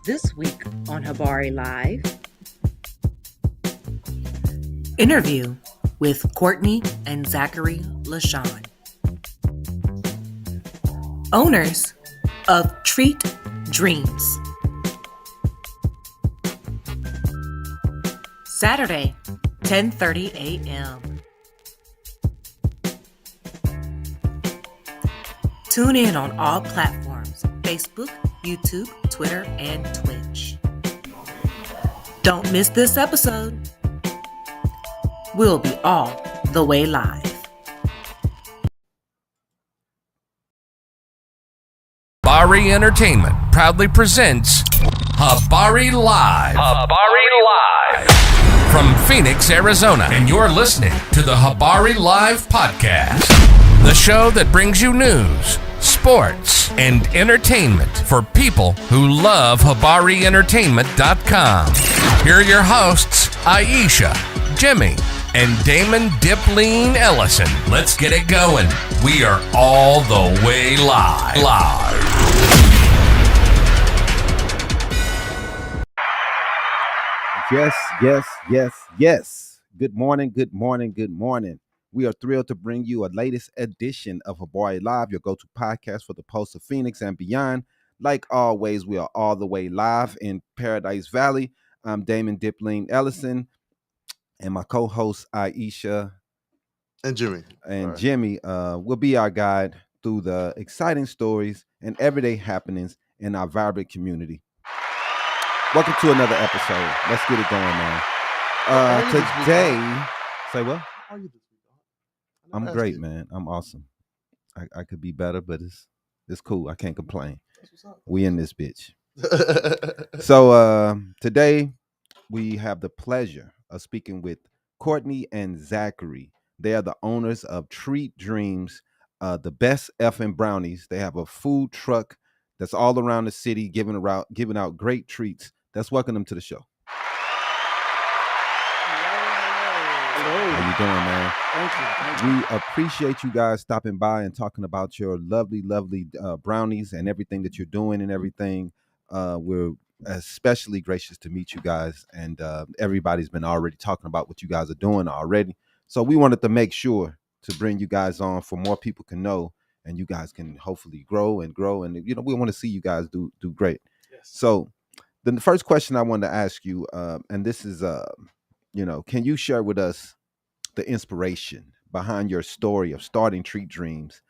This week on Habari Live. Interview with Courtney and Zachary LaShawn, owners of Treat Dreams. Saturday, 10:30 a.m. Tune in on all platforms: Facebook, YouTube, Twitter, and Twitch. Don't miss this episode. We'll be all the way live. Habari Entertainment proudly presents Habari Live. Habari Live. From Phoenix, Arizona. And you're listening to the Habari Live Podcast. The show that brings you news, sports, and entertainment for people who love HabariEntertainment.com. Here are your hosts, Aisha, Jimmy, and Damon Dipleen Ellison. Let's get it going. We are all the way live. Yes. Good morning. We are thrilled to bring you a latest edition of Habari Live, your go-to podcast for the Pulse of Phoenix and beyond. Like always, we are all the way live in Paradise Valley. I'm Damon Dipleen Ellison, and my co-host Aisha and Jimmy. Jimmy will be our guide through the exciting stories and everyday happenings in our vibrant community. Welcome to another episode. Let's get it going, man. Today, say what? How are you this week? I'm great, man. I'm awesome. I could be better, but it's cool. I can't complain. We in this bitch. So today we have the pleasure of speaking with Courtney and Zachary. They are the owners of Treat Dreams, the best effing brownies. They have a food truck that's all around the city giving out great treats. Let's welcome them to the show. Hello. How you doing, man? Thank you. We appreciate you guys stopping by and talking about your lovely brownies and everything that you're doing and everything. We're especially gracious to meet you guys, and everybody's been already talking about what you guys are doing already. So we wanted to make sure to bring you guys on for more people can know, and you guys can hopefully grow, and we want to see you guys do great. Yes. So the first question I wanted to ask you, and this is can you share with us the inspiration behind your story of starting Treat Dreams,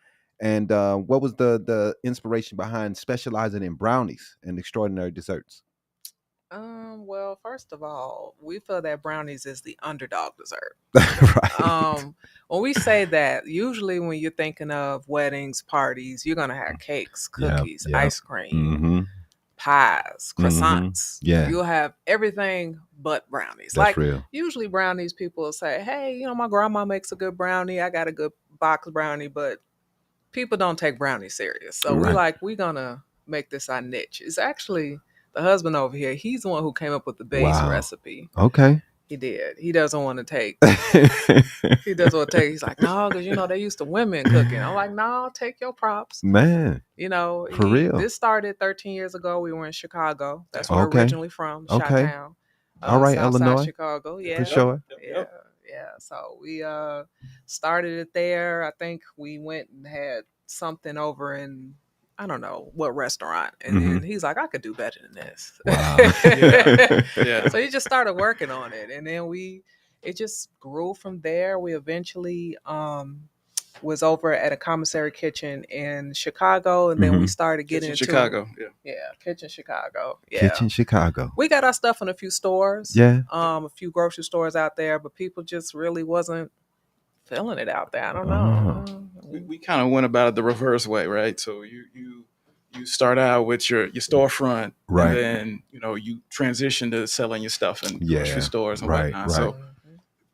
and what was the inspiration behind specializing in brownies and extraordinary desserts? Well, first of all, we feel that brownies is the underdog dessert. Right. When we say that, usually when you're thinking of weddings, parties, you're gonna have cakes, cookies, Yep. ice cream, Mm-hmm. pies, croissants. Yeah. You'll have everything but brownies. That's real. Usually brownies, people will say, hey, my grandma makes a good brownie. I got a good box brownie, but people don't take brownies serious. So we're gonna make this our niche. It's actually the husband over here. He's the one who came up with the base recipe. Okay. He did. He doesn't want to take. He's like, no, because they used to women cooking. I'm like, no, take your props. Man. For real. This started 13 years ago. We were in Chicago. That's where we're originally from. Okay. Chi-town. All right, Southside Illinois. Chicago. Yeah. For sure. Yeah. So we started it there. I think we went and had something over in, I don't know what restaurant. And then he's like, I could do better than this. Wow. Yeah. So he just started working on it. And then it just grew from there. We eventually was over at a commissary kitchen in Chicago. And then we started getting into Chicago. Kitchen Chicago. Yeah. Kitchen Chicago. We got our stuff in a few stores. Yeah. A few grocery stores out there, but people just really wasn't feeling it out there. I don't know. We kind of went about it the reverse way, right? So you start out with your storefront, right? And then you transition to selling your stuff in grocery stores and whatnot. Right. So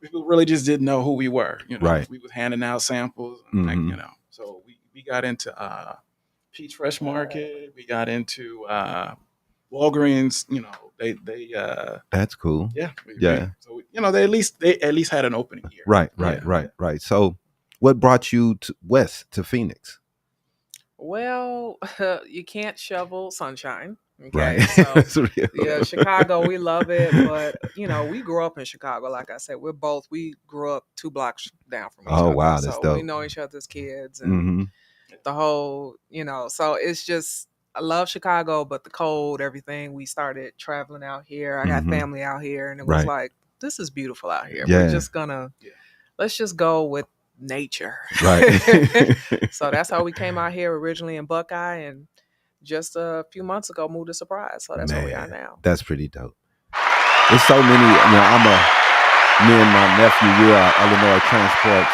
people really just didn't know who we were. Right. We was handing out samples, and, So we got into Peach Fresh Market. We got into Walgreens. They That's cool. Yeah. So they at least had an opening here. Right. So what brought you west to Phoenix? Well, you can't shovel sunshine. Okay, Right. so yeah, Chicago, we love it, but we grew up in Chicago. Like I said, we grew up 2 blocks down from each Oh other, wow, that's so dope. we know each other's kids and Mm-hmm. the whole, so it's just I love Chicago, but the cold, everything. We started traveling out here. I got family out here, and it was like, this is beautiful out here. Yeah. We're just let's just go with nature. Right. So that's how we came out here originally in Buckeye, and just a few months ago moved to Surprise. So that's where we are now. That's pretty dope. There's so many. Me and my nephew, we are Illinois transports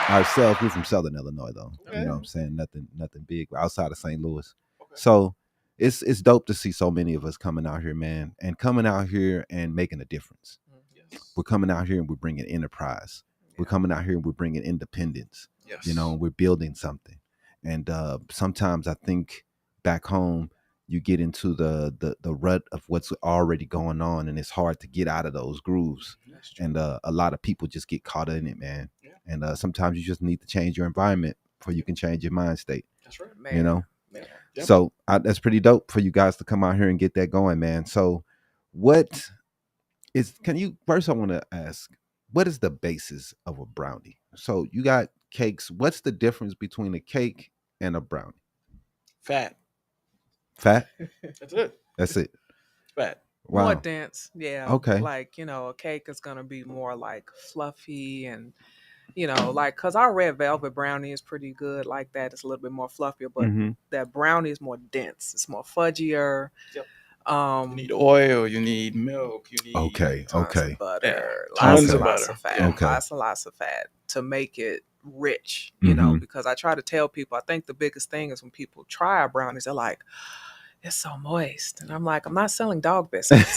ourselves. We're from Southern Illinois, though. Okay. You know what I'm saying? Nothing big outside of St. Louis. Okay. So it's dope to see so many of us coming out here, man, and coming out here and making a difference. Yes. We're coming out here and we're bringing enterprise. Yeah. We're coming out here and we're bringing independence. Yes. And we're building something. And sometimes I think back home, you get into the rut of what's already going on, and it's hard to get out of those grooves. And a lot of people just get caught in it, man. Yeah. And sometimes you just need to change your environment before you can change your mind state. That's right, man. Man. Yep. So that's pretty dope for you guys to come out here and get that going, man. So first I want to ask, what is the basis of a brownie? So you got cakes. What's the difference between a cake and a brownie? Fat. That's it. Fat. Wow. More dense. Yeah. Okay. Like, a cake is going to be more like fluffy and, because our red velvet brownie is pretty good like that. It's a little bit more fluffier, but that brownie is more dense. It's more fudgier. Yep. You need oil, you need milk, you need tons of butter, lots of fat, lots of fat to make it rich, because I try to tell people, I think the biggest thing is when people try our brownies, they're like, it's so moist. And I'm like, I'm not selling dog biscuits.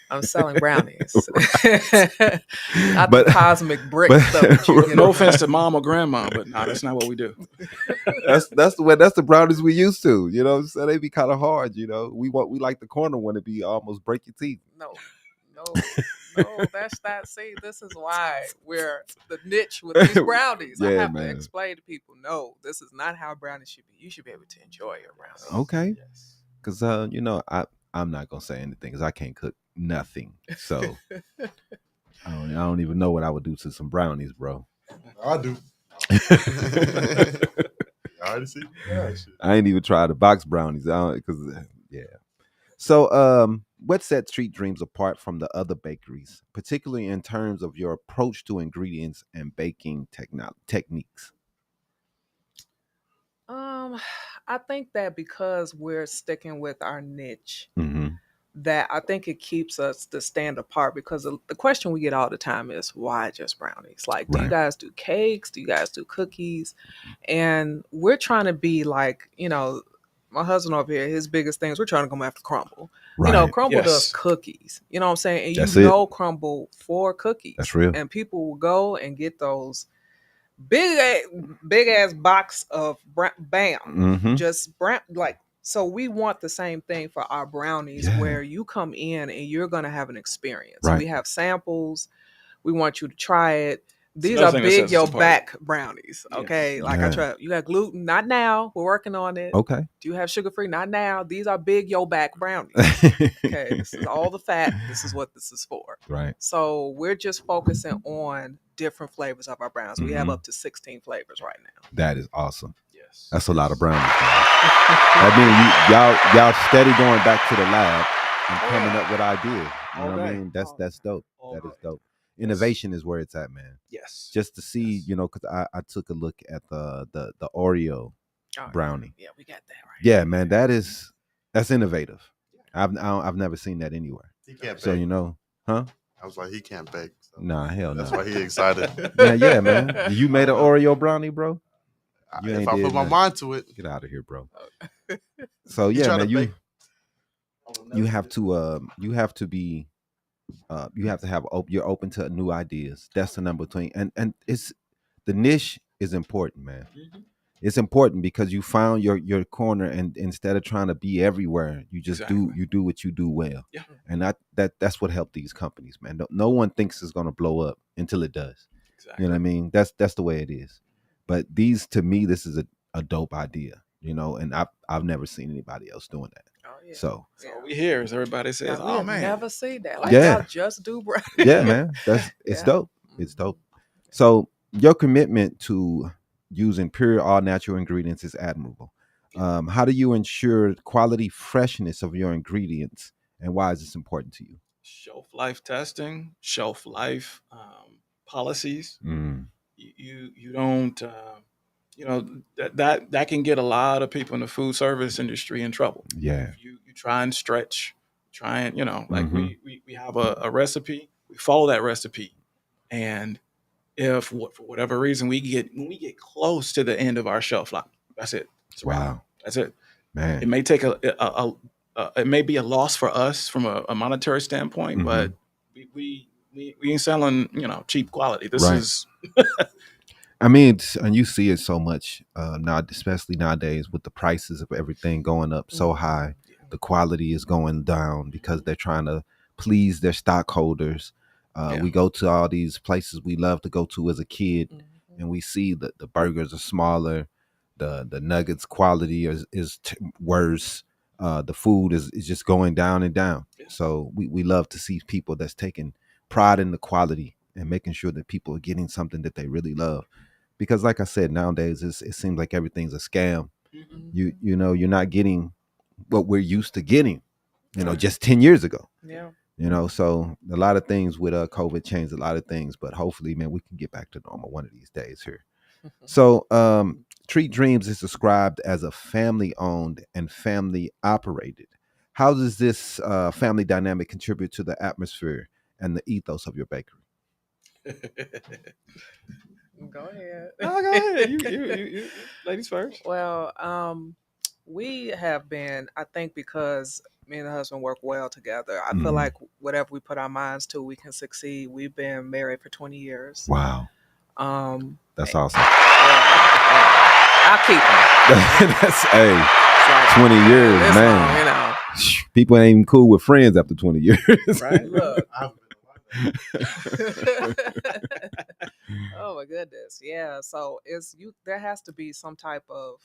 I'm selling brownies. Not the cosmic brick stuff. No offense to mom or grandma, but no, that's not what we do. That's the brownies we used to, so they be kind of hard, we like the corner one to be almost break your teeth. No, that's not. See, this is why we're the niche with these brownies. I have to explain to people, no, this is not how brownies should be. You should be able to enjoy your brownies. Okay. Yes. Because, I'm not going to say anything because I can't cook nothing. So I don't even know what I would do to some brownies, bro. I do. I already see. I ain't even tried the box brownies. So what sets Treat Dreams apart from the other bakeries, particularly in terms of your approach to ingredients and baking techniques? I think that because we're sticking with our niche, that I think it keeps us to stand apart, because the question we get all the time is, why just brownies? Like, do you guys do cakes? Do you guys do cookies? And we're trying to be like, my husband over here, his biggest thing is we're trying to come after Crumble. Right. Crumble does cookies. You know what I'm saying? And Crumble for cookies. That's real. And people will go and get those big ass box of Bam. Just brown, like, so we want the same thing for our brownies, where you come in and you're going to have an experience. Right. We have samples. We want you to try it. These are big your back brownies. Okay. Yes. Like I try, you got gluten, not now. We're working on it. Okay. Do you have sugar-free? Not now. These are big your back brownies. Okay. This is all the fat. This is what this is for. Right. So we're just focusing on different flavors of our brownies. We have up to 16 flavors right now. That is awesome. Yes. That's a lot of brownies. I mean, y'all steady going back to the lab and coming up with ideas. You know what I mean? That's dope. That is dope. Innovation is where it's at, man. Yes. Just to see, because I took a look at the Oreo brownie. Yeah, we got that right. Yeah, man, that's innovative. I've never seen that anywhere. He can't bake. So huh? I was like, he can't bake. So nah, hell no. That's why he excited. Yeah, man. You made an Oreo brownie, bro? If I put my mind to it. Get out of here, bro. So yeah, man, you have to be. You have to have you're open to new ideas. That's the number between, and it's the niche is important, man. It's important because you found your corner, and instead of trying to be everywhere, you just do what you do well. Yeah. And that's what helped these companies, man. No one thinks it's gonna blow up until it does. Exactly. You know what I mean? That's the way it is. But to me, this is a dope idea, and I've never seen anybody else doing that. Oh Yeah. So we hear as everybody says, Now, "Oh we man, never see that. Like, Yeah. y'all just do brownies. yeah, man, it's Yeah. dope. It's dope. So your commitment to using pure all natural ingredients is admirable. How do you ensure quality freshness of your ingredients, and why is this important to you? shelf life testing, shelf life policies. Mm, You don't that can get a lot of people in the food service industry in trouble. yeah. If you try and stretch, try and like Mhm. we have a recipe, we follow that recipe, and if for whatever reason when we get close to the end of our shelf life, that's it. It's a wrap. Wow, That's it. It man. may take it may be a loss for us from a monetary standpoint, Mhm. but we ain't selling cheap quality. This Right. is I mean, and you see it so much now, especially nowadays with the prices of everything going up so high. The quality is going down because they're trying to please their stockholders. We go to all these places we love to go to as a kid, and we see that the burgers are smaller, the nuggets quality is worse. The food is just going down and down. So we love to see people that's taking pride in the quality and making sure that people are getting something that they really love. Because like I said, nowadays it seems like everything's a scam. You know, you're not getting what we're used to getting, just 10 years ago. Yeah. So a lot of things with COVID changed a lot of things, but hopefully, man, we can get back to normal one of these days here. So Treat Dreams is described as a family owned and family operated. How does this family dynamic contribute to the atmosphere and the ethos of your bakery? Go ahead. go ahead. You ladies first. Well, we have been, I think, because me and the husband work well together. I feel like whatever we put our minds to, we can succeed. We've been married for 20 years. Wow. That's awesome. I'll keep them. That's 20 years, This man. long, People ain't even cool with friends after 20 years. Right? Look. I've been Oh my goodness. Yeah. So there has to be some type of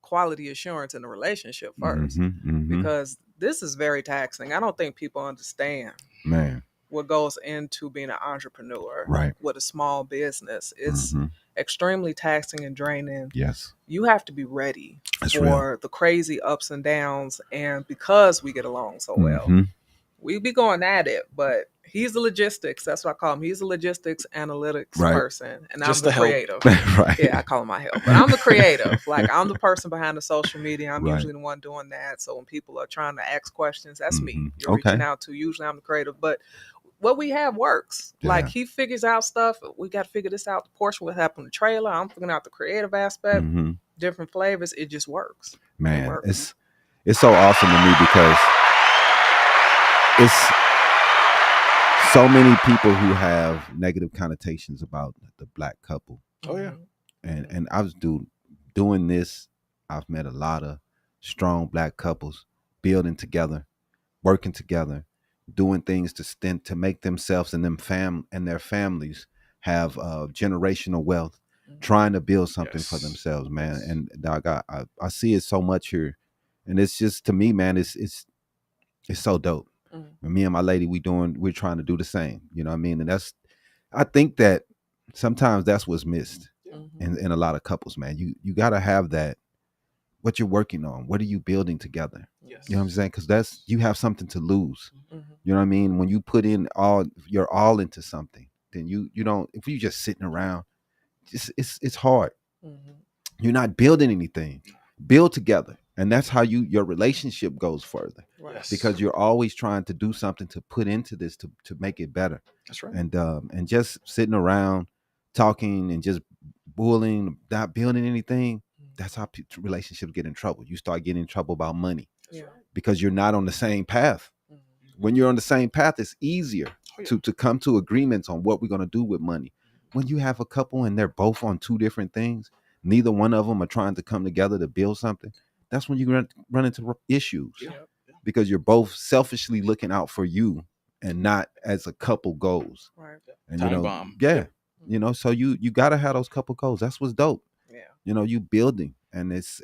quality assurance in the relationship first. Because this is very taxing. I don't think people understand man what goes into being an entrepreneur right with a small business. It's extremely taxing and draining. Yes. You have to be ready That's for real. the crazy ups and downs. And because we get along so well, we be going at it, but he's the logistics. That's what I call him. He's the logistics analytics person. And Just I'm the the help. creative. Right. Yeah, I call him my help. But I'm the creative. Like, I'm the person behind the social media. I'm Right. usually the one doing that. So when people are trying to ask questions, that's me. You're Okay. reaching out to. Usually I'm the creative. But what we have works. Yeah. Like, he figures out stuff. We got to figure this out. The portion what happened in the trailer. I'm figuring out the creative aspect. Different flavors. It just works. Man, It works. it's so awesome to me because it's so many people who have negative connotations about the black couple. Oh yeah. And I was doing this. I've met a lot of strong black couples building together, working together, doing things to make themselves and their families have generational wealth, trying to build something for themselves, man. And dog, I see it so much here, and it's just, to me, man, it's so dope. And me and my lady, we're trying to do the same. You know what I mean? And I think that sometimes that's what's missed in a lot of couples, man. You got to have that. What you're working on, what are you building together? Yes. You know what I'm saying? Because you have something to lose. You know what I mean? When you put in you're all into something, then you don't. If you just sitting around, it's hard. You're not building anything. Build together, and that's how your relationship goes further. Yes. Because you're always trying to do something to put into this to make it better. That's right. And just sitting around talking and just bullying, not building anything. That's how relationships get in trouble. You start getting in trouble about money because you're not on the same path. When you're on the same path, it's easier to come to agreements on what we're going to do with money. When you have a couple and they're both on two different things, neither one of them are trying to come together to build something. That's when you run into issues because you're both selfishly looking out for you and not as a couple goals. Right. And Time bomb. So you got to have those couple goals. That's what's dope. Yeah. You building, and that's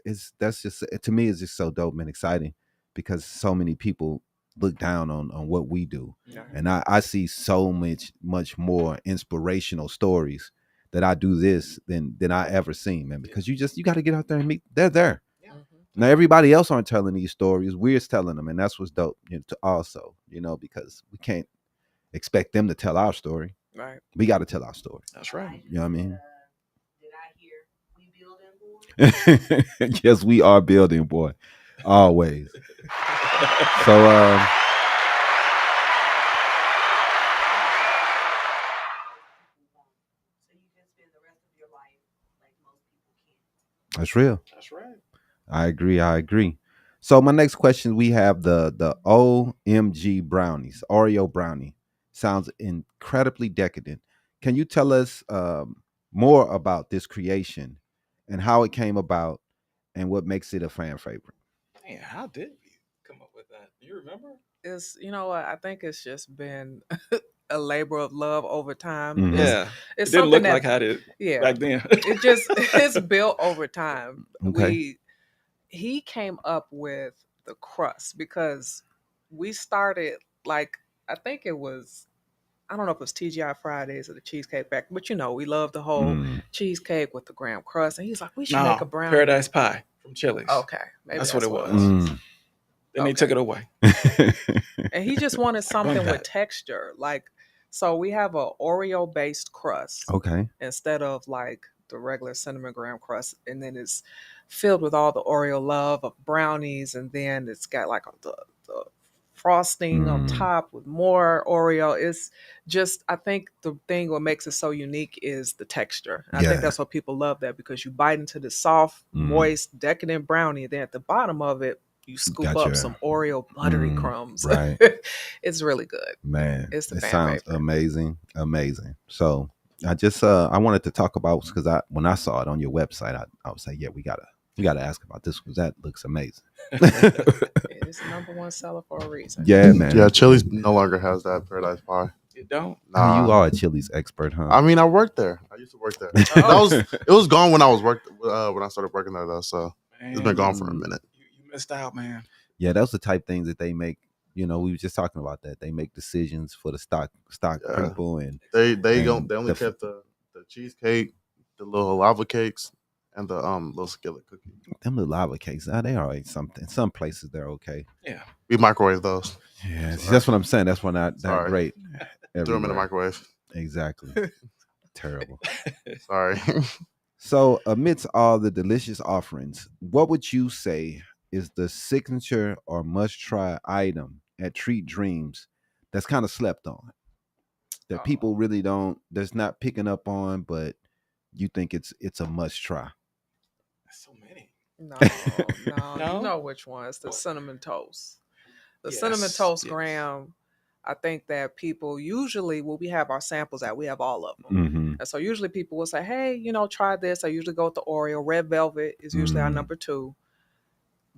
just, to me, it's just so dope and exciting because so many people look down on what we do. Yeah. And I see so much more inspirational stories that I do this than I ever seen, man, because you got to get out there and meet. They're there. Now everybody else aren't telling these stories. We're telling them, and that's what's dope, to also, because we can't expect them to tell our story. Right. We got to tell our story. That's right. You know what I mean? Did I hear we building, boy? Yes, we are building, boy. Always. So that's real. That's right. I agree. So my next question, we have the OMG brownies, Oreo brownie. Sounds incredibly decadent. Can you tell us more about this creation and how it came about and what makes it a fan favorite? Man, how did we come up with that? Do you remember? It's I think it's just been a labor of love over time. Mhm. Yeah. It's It didn't look something like how it did yeah. back then. It's built over time. Okay. He came up with the crust because we started I think it was, I don't know if it was TGI Fridays or the Cheesecake Factory, but we love the whole cheesecake with the graham crust. And he's like, we should make a brownie. Paradise Pie from Chili's. Okay. Maybe that's what it was. Then they took it away. And he just wanted something with texture. So we have a Oreo based crust. Okay. Instead of the regular cinnamon graham crust. And then it's filled with all the Oreo love of brownies. And then it's got the frosting on top with more Oreo. It's just, I think the thing what makes it so unique is the texture. I think that's what people love, that because you bite into the soft, moist, decadent brownie. And then at the bottom of it, you scoop up some Oreo buttery crumbs. Right. It's really good. Man, it's the it fan sounds favorite. amazing. So I just I wanted to talk about, because when I saw it on your website, I was like, yeah, we gotta ask about this because that looks amazing. It's the number one seller for a reason. Yeah, man. Yeah, Chili's no longer has that Paradise Pie. You don't? Nah. You are a Chili's expert, huh? I mean, I worked there. I used to work there. It was gone when I started working there though. So it's been gone for a minute. You missed out, man. Yeah, that's the type of things that they make. We were just talking about that. They make decisions for the stock people, and they only kept the cheesecake, the little lava cakes, and the little skillet cookie. Them little lava cakes, they are something. Some places they're okay. Yeah, we microwave those. Yeah, that's what I'm saying. That's why not that great. Threw them in the microwave. Exactly. Terrible. Sorry. So, amidst all the delicious offerings, what would you say is the signature or must-try item at Treat Dreams that's kind of slept on, that people really that's not picking up on, but you think it's a must-try? So many. No. You know which one? It's the cinnamon toast. The cinnamon toast graham. I think that people usually, when we have our samples out, we have all of them. Mm-hmm. And so usually people will say, hey, try this. I usually go with the Oreo. Red Velvet is usually our number 2.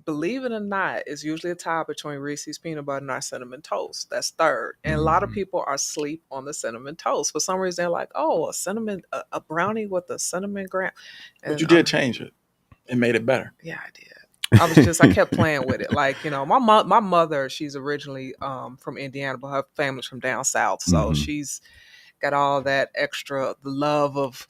Believe it or not, it's usually a tie between Reese's Peanut Butter and our Cinnamon Toast. That's third. And a lot of people are asleep on the Cinnamon Toast. For some reason, they're like, oh, a brownie with a cinnamon graham. And but you did change it and made it better. Yeah, I did. I kept playing with it. My mother, she's originally from Indiana, but her family's from down south. So she's got all that extra love of,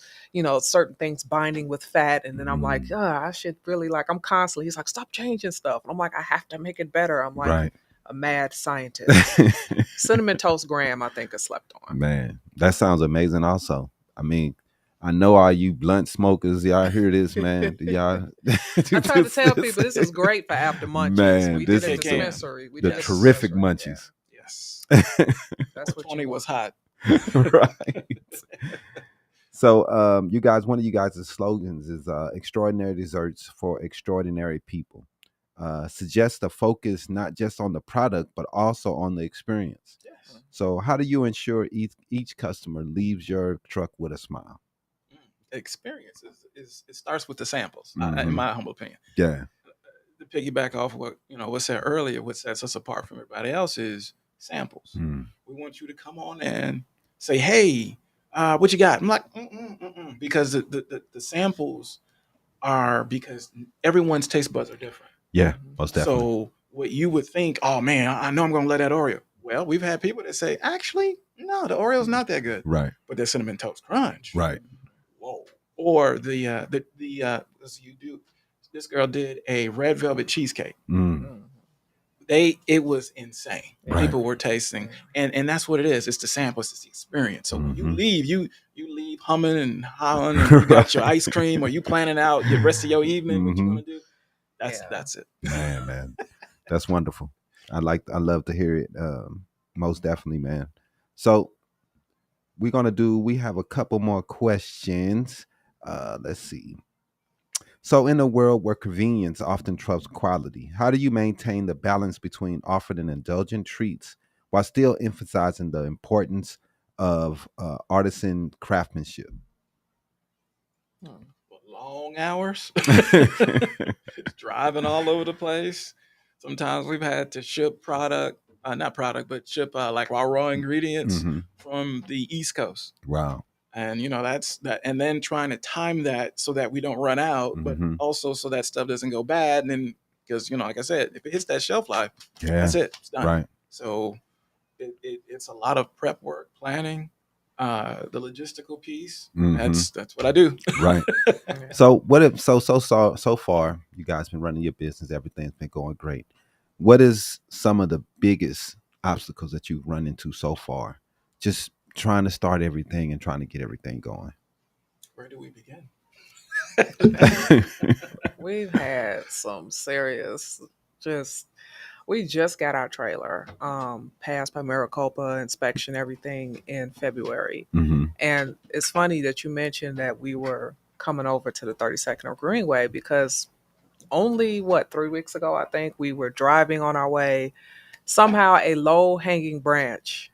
certain things binding with fat. And then I'm like, I should really I'm constantly, he's like, stop changing stuff. And I'm like, I have to make it better. I'm like a mad scientist. Cinnamon Toast graham, I think, is slept on. Man, that sounds amazing also. I mean, I know all you blunt smokers, y'all hear this, man. Y'all, I try to tell people this is great for after munchies. Man, we did a dispensary. The terrific munchies. Yeah. Yes. That's what 20 was hot. Right. So you guys, one of you guys' slogans is extraordinary desserts for extraordinary people. Suggests a focus not just on the product but also on the experience. Yes. So how do you ensure each customer leaves your truck with a smile? Experience is it starts with the samples, in my humble opinion. Yeah. To piggyback off what was said earlier, what sets us apart from everybody else is samples. We want you to come on and say, hey, what you got? I'm like, because the samples are, because everyone's taste buds are different. Yeah, most definitely. So what you would think, oh man, I know I'm going to love that Oreo. Well, we've had people that say, actually, no, the Oreo's not that good. Right. But the Cinnamon Toast Crunch. Right. Whoa. Or this girl did a red velvet cheesecake. It was insane. Right. People were tasting, and that's what it is. It's the sample, it's the experience. So when you leave, you leave humming and hawing, and you got your ice cream, or you planning out the rest of your evening, what you want to do. That's it. Man, that's wonderful. I love to hear it. Most definitely, man. So we have a couple more questions. Let's see. So in a world where convenience often trumps quality, how do you maintain the balance between offering indulgent treats while still emphasizing the importance of artisan craftsmanship? Long hours, driving all over the place. Sometimes we've had to ship ship like our raw ingredients from the East Coast. Wow. And that's that, and then trying to time that so that we don't run out, but also so that stuff doesn't go bad. And then because like I said, if it hits that shelf life, that's it. It's done. Right. So it's a lot of prep work, planning, the logistical piece. That's what I do. Right. So what if so far you guys been running your business, everything's been going great. What is some of the biggest obstacles that you've run into so far? Just trying to start everything and trying to get everything going. Where do we begin? We've had some serious, we just got our trailer, passed by Maricopa inspection, everything in February. And it's funny that you mentioned that we were coming over to the 32nd of Greenway, because only 3 weeks ago, I think, we were driving on our way. Somehow a low hanging branch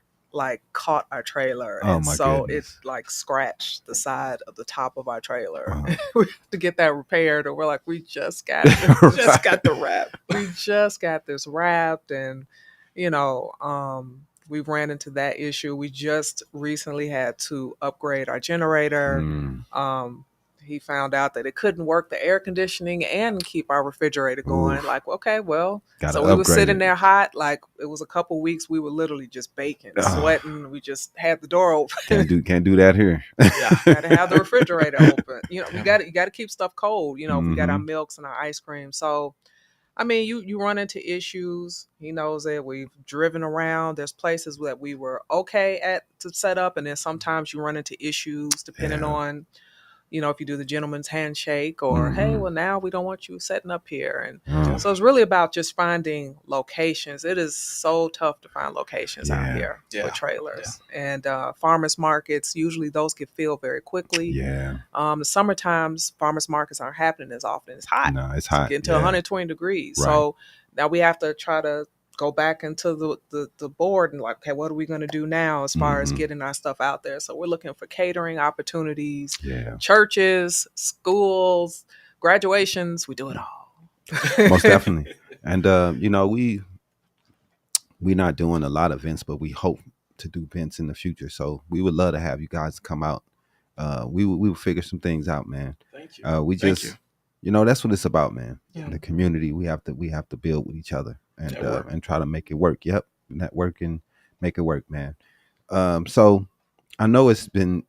caught our trailer, and goodness. It scratched the side of the top of our trailer. We have to get that repaired, and we're like, we just got the wrap. We just got this wrapped, and we ran into that issue. We just recently had to upgrade our generator. He found out that it couldn't work the air conditioning and keep our refrigerator going. Okay, well, so we were sitting there hot. It was a couple weeks. We were literally just baking, sweating. We just had the door open. Can't do that here. Gotta have the refrigerator open. You got to keep stuff cold. We got our milks and our ice cream. So, I mean, you run into issues. He knows that we've driven around. There's places that we were okay to set up, and then sometimes you run into issues depending on. If you do the gentleman's handshake or, hey, well, now we don't want you setting up here. And so it's really about just finding locations. It is so tough to find locations out here for trailers. And farmers markets, usually those get filled very quickly. The summer times, farmers markets aren't happening as often. It's hot. No, it's hot. It's getting to 120 degrees. Right. So now we have to try to go back into the board and okay, what are we going to do now as far as getting our stuff out there? So we're looking for catering opportunities, churches, schools, graduations. We do it all. Most definitely. And we're not doing a lot of events, but we hope to do events in the future. So we would love to have you guys come out. We will figure some things out, man. Thank you. Thank you. That's what it's about, man. The community, we have to build with each other. And try to make it work. Network and make it work, man. So I know it's been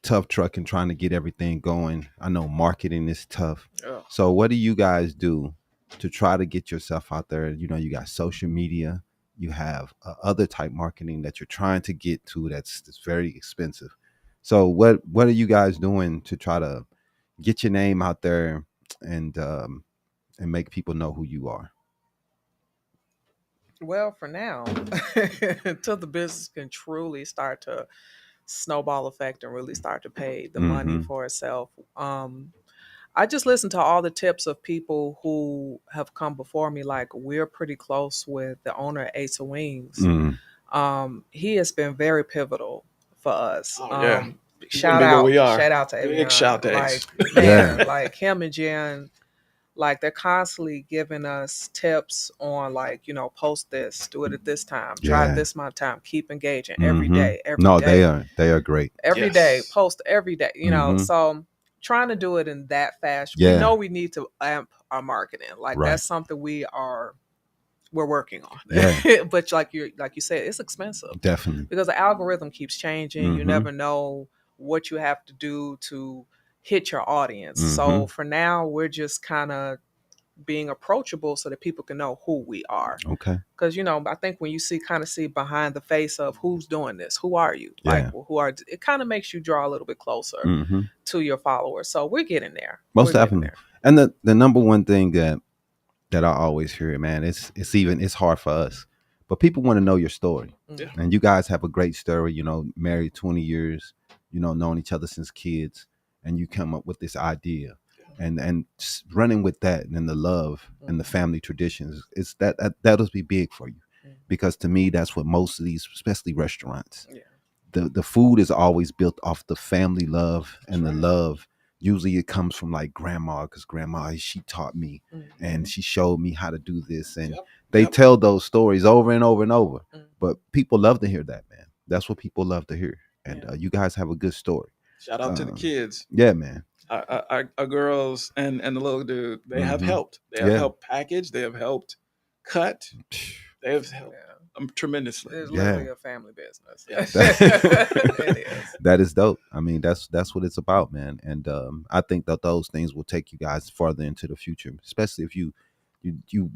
tough trucking, trying to get everything going. I know marketing is tough. So what do you guys do to try to get yourself out there? You got social media, you have other type marketing that you're trying to get to that's very expensive. So what are you guys doing to try to get your name out there and make people know who you are? Well, for now, until the business can truly start to snowball effect and really start to pay the money for itself, I just listen to all the tips of people who have come before me. We're pretty close with the owner of Ace of Wings. He has been very pivotal for us. Shout out to everyone. Big shout to Ace. Him and Jen. They're constantly giving us tips on post this, do it at this time, try it this amount of time, keep engaging every day. They are great. Every day, post every day, so trying to do it in that fashion. We know we need to amp our marketing. That's something we are we're working on. Yeah. But like you said, it's expensive. Definitely. Because the algorithm keeps changing. You Mm-hmm. never know what you have to do to hit your audience. Mm-hmm. So for now, we're just kind of being approachable so that people can know who we are. Okay. Because, I think when you see behind the face of who's doing this, who are you? Yeah. It kind of makes you draw a little bit closer Mm-hmm. to your followers. So we're getting there. Most We're getting definitely. And the number one thing that I always hear, man, it's hard for us, but people want to know your story. there. And you guys have a great story, married 20 years, known each other since kids, and you come up with this idea and just running with that, and then the love and the family traditions, it's that'll be big for you, because to me, that's what most of these, especially restaurants, the food is always built off the family love and the love. Usually it comes from like grandma, because grandma, she taught me and she showed me how to do this. And they tell those stories over and over and over. But people love to hear that, man. That's what people love to hear. And you guys have a good story. Shout out to the kids. Yeah, man. Our girls and the little dude, they have helped. They have helped package. They have helped cut. They have helped tremendously. It's literally a family business. Yes. It is. That is dope. I mean, that's what it's about, man. And I think that those things will take you guys farther into the future, especially if you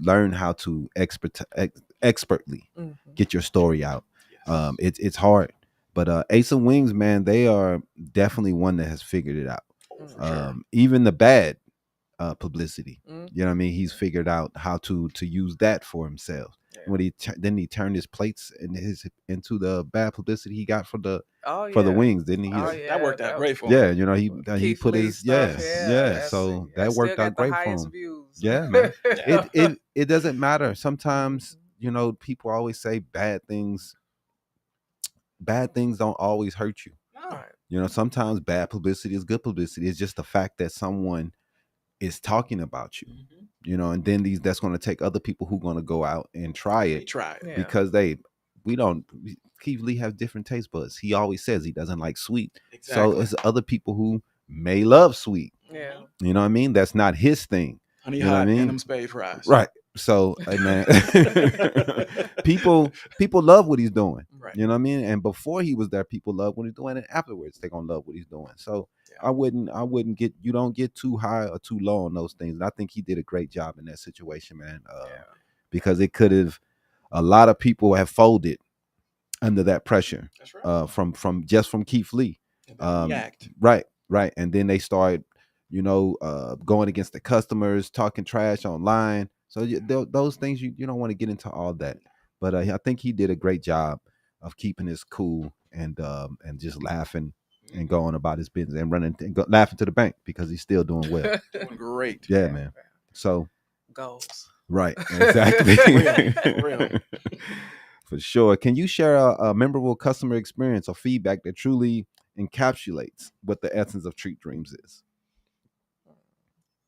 learn how to expertly get your story out. Yes. It's hard, but Ace of Wings, man, they are definitely one that has figured it out. Even the bad publicity, you know what I mean? He's figured out how to use that for himself. When he turned his plates into the bad publicity he got for the wings, didn't he? That worked out great for him. He put his so that worked out great for him. Views. Yeah, man. It doesn't matter. Sometimes people always say bad things don't always hurt you. No. Sometimes bad publicity is good publicity. It's just the fact that someone is talking about you. And then that's going to take other people who are going to go out and try it. Because Keith Lee has different taste buds. He always says he doesn't like sweet. Exactly. So it's other people who may love sweet. Yeah. You know what I mean? That's not his thing. Honey hot and them spade fries. Right. So, man, people love what he's doing. Right. You know what I mean? And before he was there, people love what he's doing, and afterwards they're gonna love what he's doing. So I wouldn't you don't get too high or too low on those things. And I think he did a great job in that situation, man. Because it could have, a lot of people have folded under that pressure. That's right. From Keith Lee. Right. And then they start, going against the customers, talking trash online. So those things you don't want to get into all that. But I think he did a great job of keeping his cool and just laughing and going about his business and running and laughing to the bank, because he's still doing well. Doing great. Yeah, man. So goals. Right, exactly. Real. For sure. Can you share a memorable customer experience or feedback that truly encapsulates what the essence of Treat Dreams is?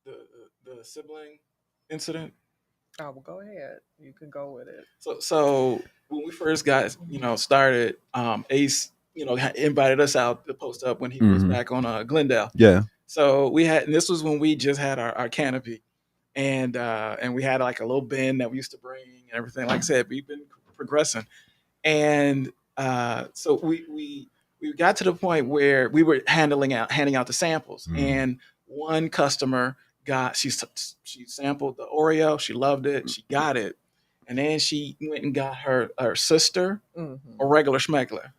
The sibling incident. Oh, well, go ahead. You can go with it. So when we first got started, Ace invited us out to post up when he was back on Glendale. Yeah. So and this was when we just had our canopy, and we had like a little bin that we used to bring and everything. Like I said, we've been progressing, and so we got to the point where we were handing out the samples, and one customer she sampled the Oreo, she loved it, she got it, and then she went and got her sister a regular schmeckler,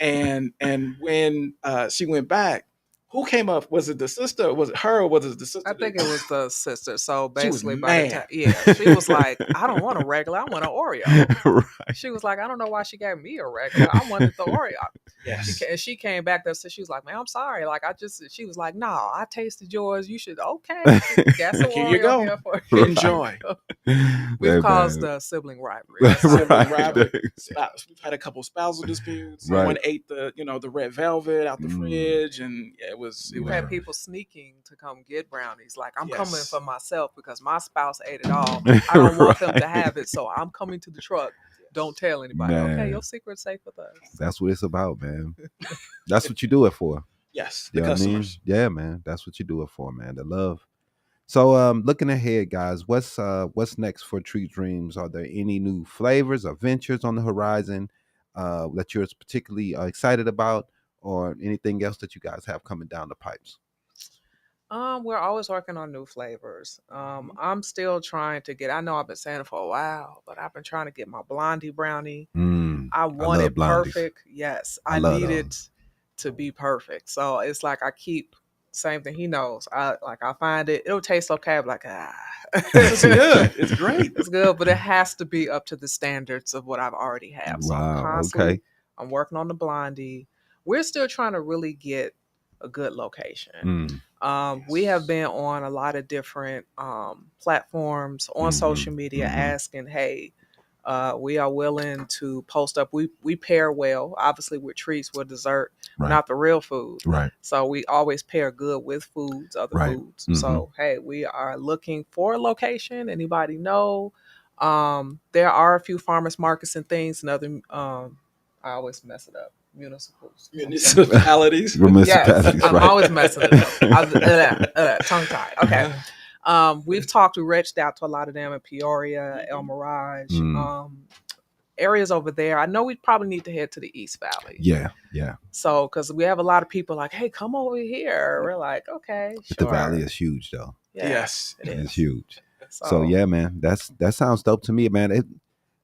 and when she went back, who came up? Was it the sister? Or was it her? Or was it the sister? I think it was the sister. So basically, by the time, she was like, "I don't want a regular. I want an Oreo." Right. She was like, "I don't know why she gave me a regular. I wanted the Oreo." Yes. She came back there, so she was like, "Man, I'm sorry. Like, she was like, no, I tasted yours. You should okay. Gas the Here Oreo you go. here for you. Enjoy." We've caused a sibling rivalry. We've had a couple spousal disputes. Someone ate the red velvet out the fridge, and We've had people sneaking to come get brownies. Like, I'm coming for myself because my spouse ate it all. I don't want them to have it, so I'm coming to the truck. Don't tell anybody. Man. Okay, your secret's safe with us. That's what it's about, man. That's what you do it for. Yes, the customers. Yeah, man. That's what you do it for, man. The love. So looking ahead, guys, what's next for Treat Dreams? Are there any new flavors or ventures on the horizon that you're particularly excited about, or anything else that you guys have coming down the pipes? We're always working on new flavors. I'm still trying to get. I know I've been saying it for a while, but I've been trying to get my blondie brownie. I want love it blondies. perfect. Yes, I I love need those. it to be perfect. So it's like I keep same thing. He knows. I find it. It'll taste okay. I'm like It's good. It's great. It's good, but it has to be up to the standards of what I've already have. So Wow. Okay. I'm working on the blondie. We're still trying to really get a good location. We have been on a lot of different platforms on social media asking, hey, we are willing to post up. We pair well, obviously, with treats, with dessert, Right. not the real food. Right. So we always pair good with foods, other Right. foods. So, hey, we are looking for a location. Anybody know? There are a few farmers markets and things and other, I always mess it up. Municipalities. Municipalities, yes, I'm right. always messing it up. Tongue tied. Okay. We've reached out to a lot of them in Peoria, El Mirage, areas over there. I know we probably need to head to the East Valley. Yeah. So, because we have a lot of people like, hey, come over here. We're like, okay, But sure. the valley is huge, though. Yeah, Yes, it is. It's huge. So yeah, man, that sounds dope to me, man.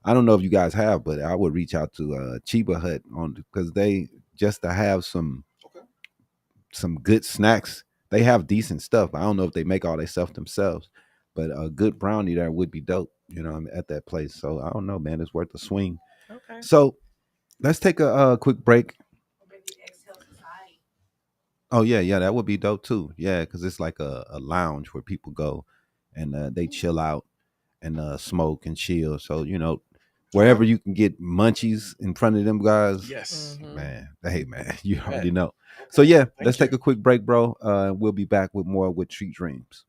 I don't know if you guys have, but I would reach out to Chiba Hut because they just to have some good snacks. They have decent stuff. I don't know if they make all their stuff themselves, but a good brownie there would be dope. At that place. So I don't know, man. It's worth a swing. Okay. So let's take a quick break. Oh yeah, that would be dope too. Yeah, because it's like a lounge where people go and they chill out and smoke and chill. So wherever you can get munchies in front of them guys. Yes, man. Hey, man, you already know. So yeah, let's take a quick break, bro. We'll be back with more with Treat Dreams.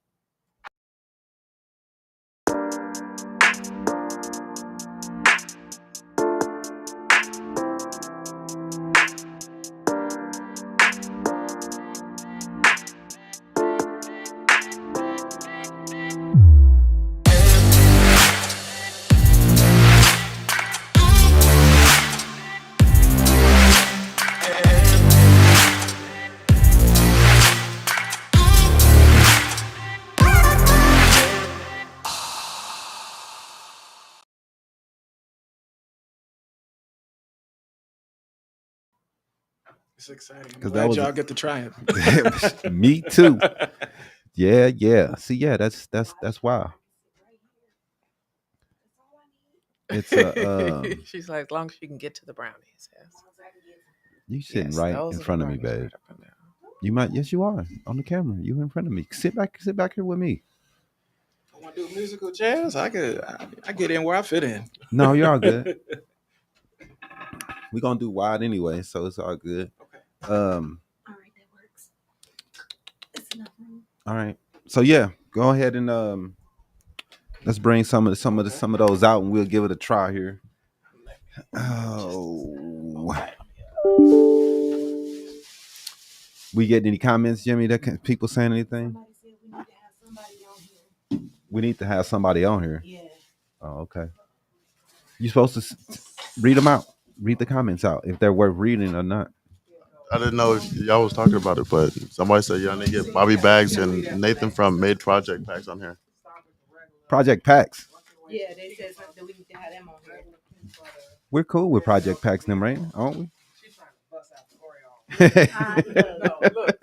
it's exciting. Because Glad y'all get to try it. Me too. Yeah. See, yeah, that's wild. It's she's like, as long as you can get to the brownies. Yes. You sitting right in front of me, babe. Right. You might, yes, you are on the camera. You in front of me. Sit back here with me. I want to do musical jazz. I get in where I fit in. No, you're all good. We're gonna do wide anyway, so it's all good. Okay. All right, that works. It's enough room. All right. So yeah, go ahead and let's bring some of those out, and we'll give it a try here. Oh. We get any comments, Jimmy? People saying anything? Somebody said we need to have somebody on here. We need to have somebody on here. Yeah. Oh, okay. You supposed to read them out. Read the comments out if they're worth reading or not. I didn't know if y'all was talking about it, but somebody said y'all need to get Bobby Bags and Nathan from Made Project Packs on here. Project Packs. Yeah, they said something we need to have them on here. We're cool with Project Packs, them, right? Aren't we? Look,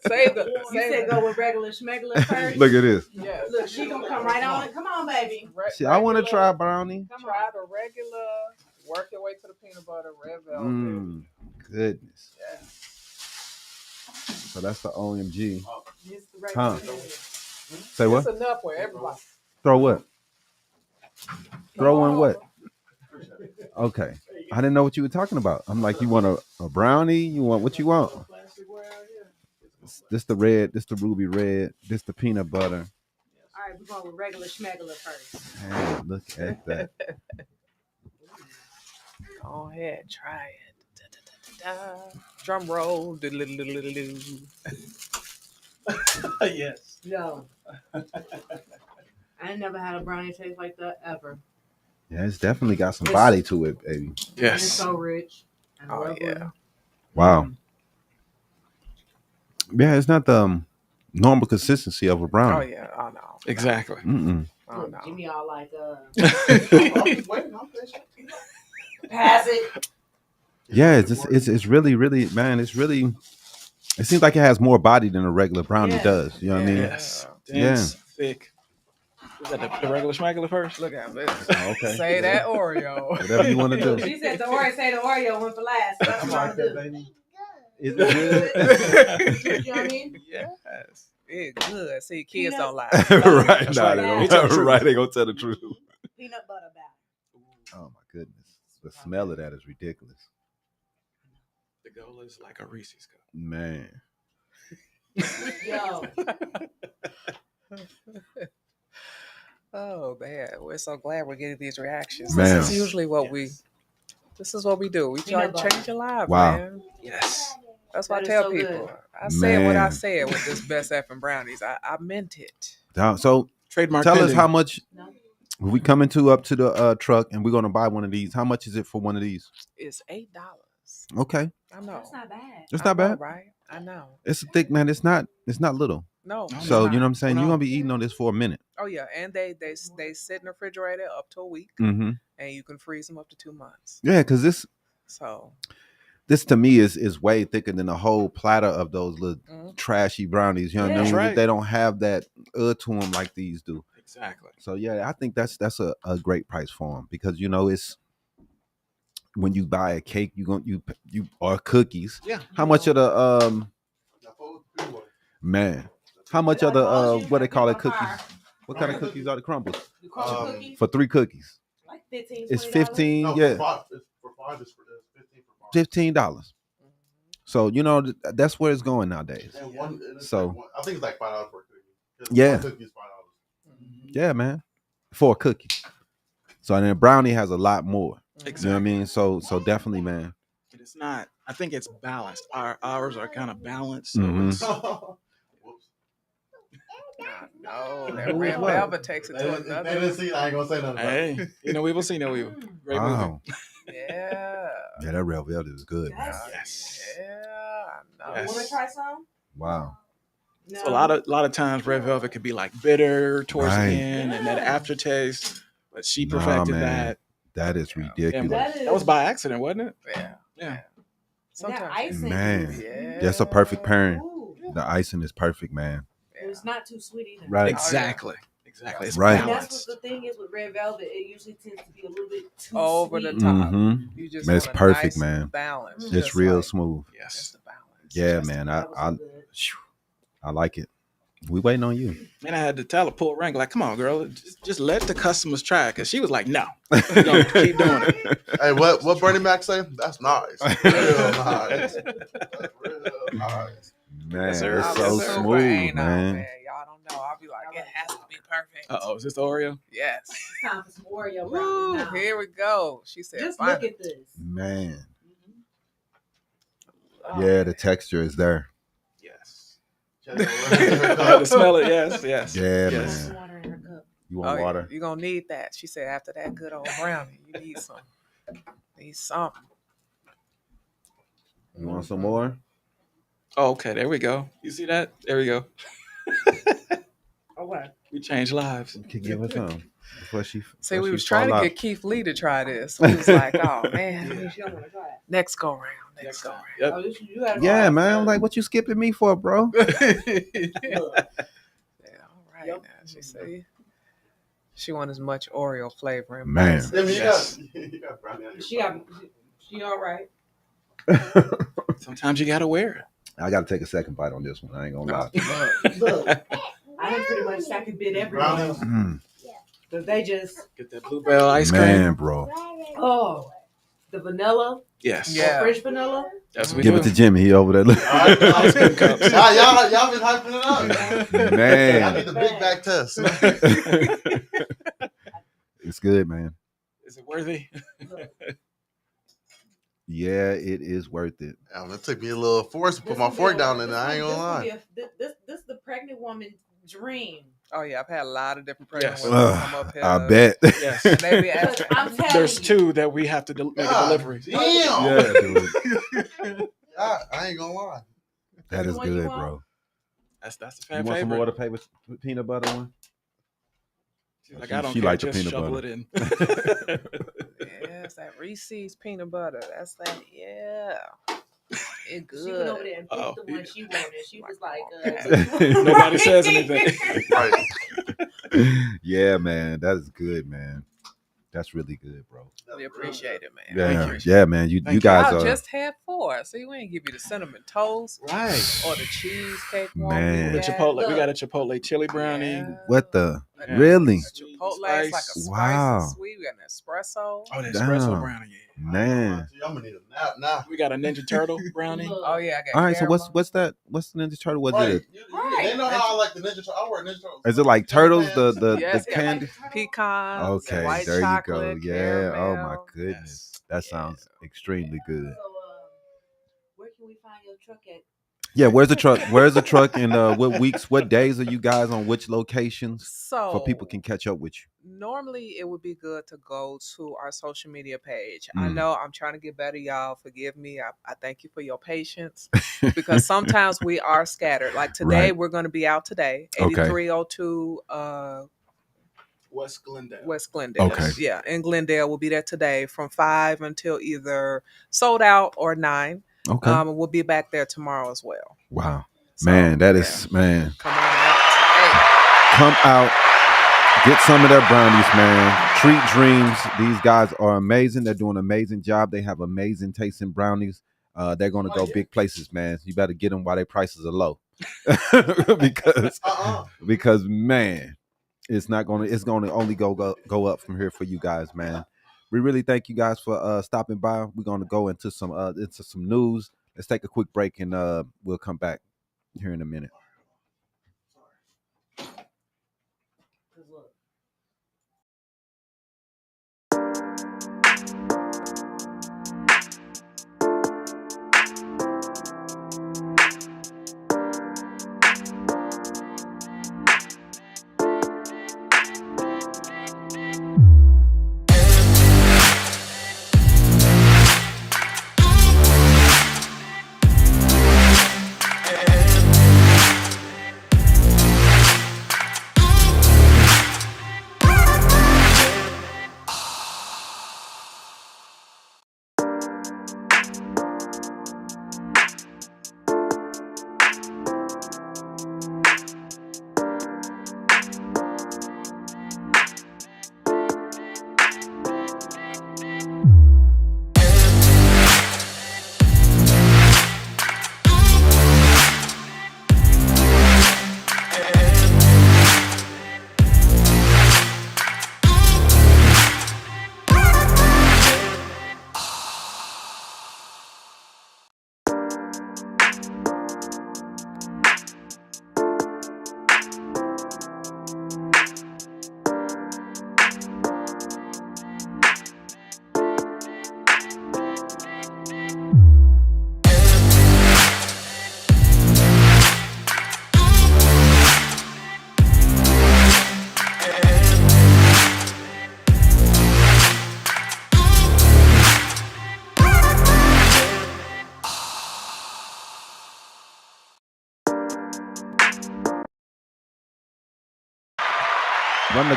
save the. You said go with regular schmegular first. Look at this. Yes. Look, she gonna come right on. Come on, baby. See, I want to try brownie. Try the regular. Work your way to the peanut butter red velvet. Goodness. Yeah. So that's the OMG. This the regular. Huh? Say what? It's enough for everybody. Throw what? Throw in what? Okay. I didn't know what you were talking about. I'm like, you want a brownie? You want what you want? This the red, this the ruby red, this the peanut butter. All right, we're going with regular schmegular first. Hey, look at that. Go ahead, try it. Da, da, da, da, da. Drum roll. Yes. Yo. I ain't never had a brownie taste like that ever. Yeah, it's definitely got some body to it, baby. And it's Yes. so rich. And Oh, lovely. yeah. Wow. Yeah, it's not the normal consistency of a Oh brownie. yeah. Oh no. Exactly. Mm-mm. Oh Look, no. Jimmy all like, Wait, I'm patient. pass it. Yeah, it's really, really, man. It's really. It seems like it has more body than a regular brownie Yeah. does. You know what I mean? Yes. Dense, thick. Is that the regular schmagular first? Look at this. Oh, okay. Say that Oreo. Whatever you want to do. She said the Oreo, say the Oreo went for last. That's what I'm gonna do. baby. Is it good? You know what I mean? Yes. It's good. See, kids Peanut- don't lie. Right, That's nah, right. they They tell the don't. truth. Right, they gonna tell the truth. Peanut butter batter. Oh my goodness, the smell of that is ridiculous, The goal is like a Reese's cup. man. Yo. Oh man, we're so glad we're getting these reactions. Man. This is usually what we do. We try Peanut to butter. change your life, Wow. man. Yes. That's what I That is tell so people. good. I said what I Man. said with this best effing brownies. I meant it. So Trademark. tell us pending. how much No. we coming to up to the truck and we're gonna buy one of these. How much is it for one of these? It's $8. Okay, I know. That's not bad. it's I not know, bad. right? I know. It's a thick, man. It's not little. No. No, it's So not. you know what I'm saying. Oh, You're no. gonna be eating on this for a minute. Oh yeah, and they sit in the refrigerator up to a week, Mm-hmm. and you can freeze them up to 2 months. Yeah, because So this to me is way thicker than a whole platter of those little mhm. trashy brownies. You know what I Yeah. mean? That's right. They don't have that to them like these do. Exactly. So yeah, I think that's a great price for them because you know it's when you buy a cake, you or cookies. Yeah. How much of the man? How much of the what they call it cookies? What kind of cookies are the crumbles? The crumble cookies, For 3 cookies, like $15, it's $20. 15. No, Yeah, for five, it's 15 for five. $15. So you know that's where it's going nowadays. And one, and it's So- like I think it's like $5 for a cookie. 'Cause Yeah. one cookie is $5. Yeah, man, for a cookie. So and then brownie has a lot more. Exactly. You know what I mean? So definitely, man. And it's not. I think it's balanced. Ours are kind of balanced. So Mhm. it's, Whoops. no, that Who red was what? velvet takes it They to didn't, they another. didn't see. I ain't gonna say nothing. hey, you know we will see. No, we will. Great movie. Wow. Yeah. Yeah, that red velvet is good. Man. Yes. Yeah, I know. Yes. Want to try some? Wow. No. So a lot of times red velvet could be like bitter towards Right. the end and that aftertaste. But she Nah, perfected man. that. That is ridiculous. And That is- that was by accident, wasn't it? Yeah. Yeah. Sometimes. icing. Man, Yeah. that's a perfect pairing. Ooh. The icing is perfect, man. And it's not too sweet either. Right. Exactly. Exactly. It's Right. And that's balanced. what the thing is with red velvet. It usually tends to be a little bit too Over the sweet. top. Mm-hmm. You just It's want a perfect, nice man. balance. It's It's just real like- smooth. Yes. Just the balance. Yeah, Just- man. That was so good. I like it. We waiting on you. And I had to tell her, pull rank, like, come on, girl, just let the customers try it. Because she was like, no, we're gonna keep doing it. Hey, what Bernie Mac say? That's nice. Real nice. That's real nice. Man, sir. it's I'm so super smooth, anal, man. Y'all don't know. I'll be like, it has to be perfect. Uh-oh, is this the Oreo? Yes. It's time for some Oreo Woo, brownies now. here we go. She said, Just fine. look at this. Man. Oh, Yeah, the texture is there. Yes. Check I had to smell it. Yes, yes. Yeah, yes. man. Water in her cup. You Oh, want yeah, water? you're going to need that. She said, after that good old brownie, you need some. Need something. You want some more? Oh, okay, there we go. You see that? There we go. Okay. We changed lives. You can give her some. Before she, See, before we she was trying fall to out. get Keith Lee to try this. We was like, oh, man. She don't want to try it. Next go round. Next go round. Yep. Oh, you gotta Yeah, try it man. I'm first. like, what you skipping me for, bro? Look. Yeah, all right. Yep. Now, she said she want as much Oreo flavor in Man. both. Then you Yes. you got brownie on your She got. She all right. Sometimes you gotta wear it. I got to take a second bite on this one. I ain't gonna lie. Look, I done pretty much sack and bit everyone. Brownies. Mm, But they just. Get that bluebell ice cream. man, bro. Oh, the vanilla. Yes. Yeah. Fresh vanilla. That's what we Give do. it to Jimmy. He over there. All right, Ice cream cups. y'all been hyping it up. I need Man. the big back test. It's good, man. Is it worthy? Yeah, it is worth it. It took me a little force to put my fork down in there. I ain't gonna lie. This the pregnant woman's dream. Oh yeah, I've had a lot of different pregnant Yes. women come up here. I bet. Yes. And they be asking, I'm telling There's you. two that we have to make a delivery. Damn. Yeah, dude. I ain't gonna lie. That is The one you good, want? bro. That's the You fan want some favorite. more of the paper with peanut butter one? Like, I don't She care. like the Just peanut shovel butter. it in. yes, that Reese's peanut butter. That's that. Yeah, it She went good. over there and picked Oh, the one she wanted. She was like, Nobody says anything. Right. Yeah, man. That is good, man. That's really good, bro. We appreciate it, man. Yeah, yeah, man. You Thank you. guys Y'all are just had 4. See, we ain't give you the cinnamon toast Right. or the cheesecake one. Man. The Chipotle. We got a Chipotle chili brownie. Yeah. what the Yeah. really? The Chipotle is like a spicy Wow. sweet. We got an espresso. Oh, the espresso Damn. brownie. Yeah. Man. I'm gonna need a nap now. We got a Ninja Turtle brownie. Oh yeah, I got. All right, so caramel. what's that? What's the Ninja Turtle? What's Right. it? They know how I like the Ninja Turtle. I wear Ninja Turtles. Is it like turtles? The Yes, yeah, candy? pecans. Okay, white there chocolate, you go. Yeah. Oh my caramel. goodness, Yes. that sounds extremely good. So, where can we find your truck at? Yeah, where's the truck? Where's the truck? And what weeks, what days are you guys on? Which locations? So For people can catch up with you. normally it would be good to go to our social media page. I Mm. know I'm trying to get better, y'all. Forgive me. I thank you for your patience because sometimes we are scattered. Like today, Right. we're going to be out today, Okay. 8302 West Glendale. West Glendale. Okay. Yeah, in Glendale. We'll be there today from 5 until either sold out or 9. Okay. We'll be back there tomorrow as well. Wow. So, Man, that yeah. is man. Come on out. Hey. Come out. Get some of their brownies, man. Treat Dreams. These guys are amazing. They're doing an amazing job. They have amazing tasting brownies. They're going to go big places, man. You better get them while their prices are low. because man, it's going to only go up from here for you guys, man. We really thank you guys for stopping by. We're going to go into some news. Let's take a quick break and we'll come back here in a minute.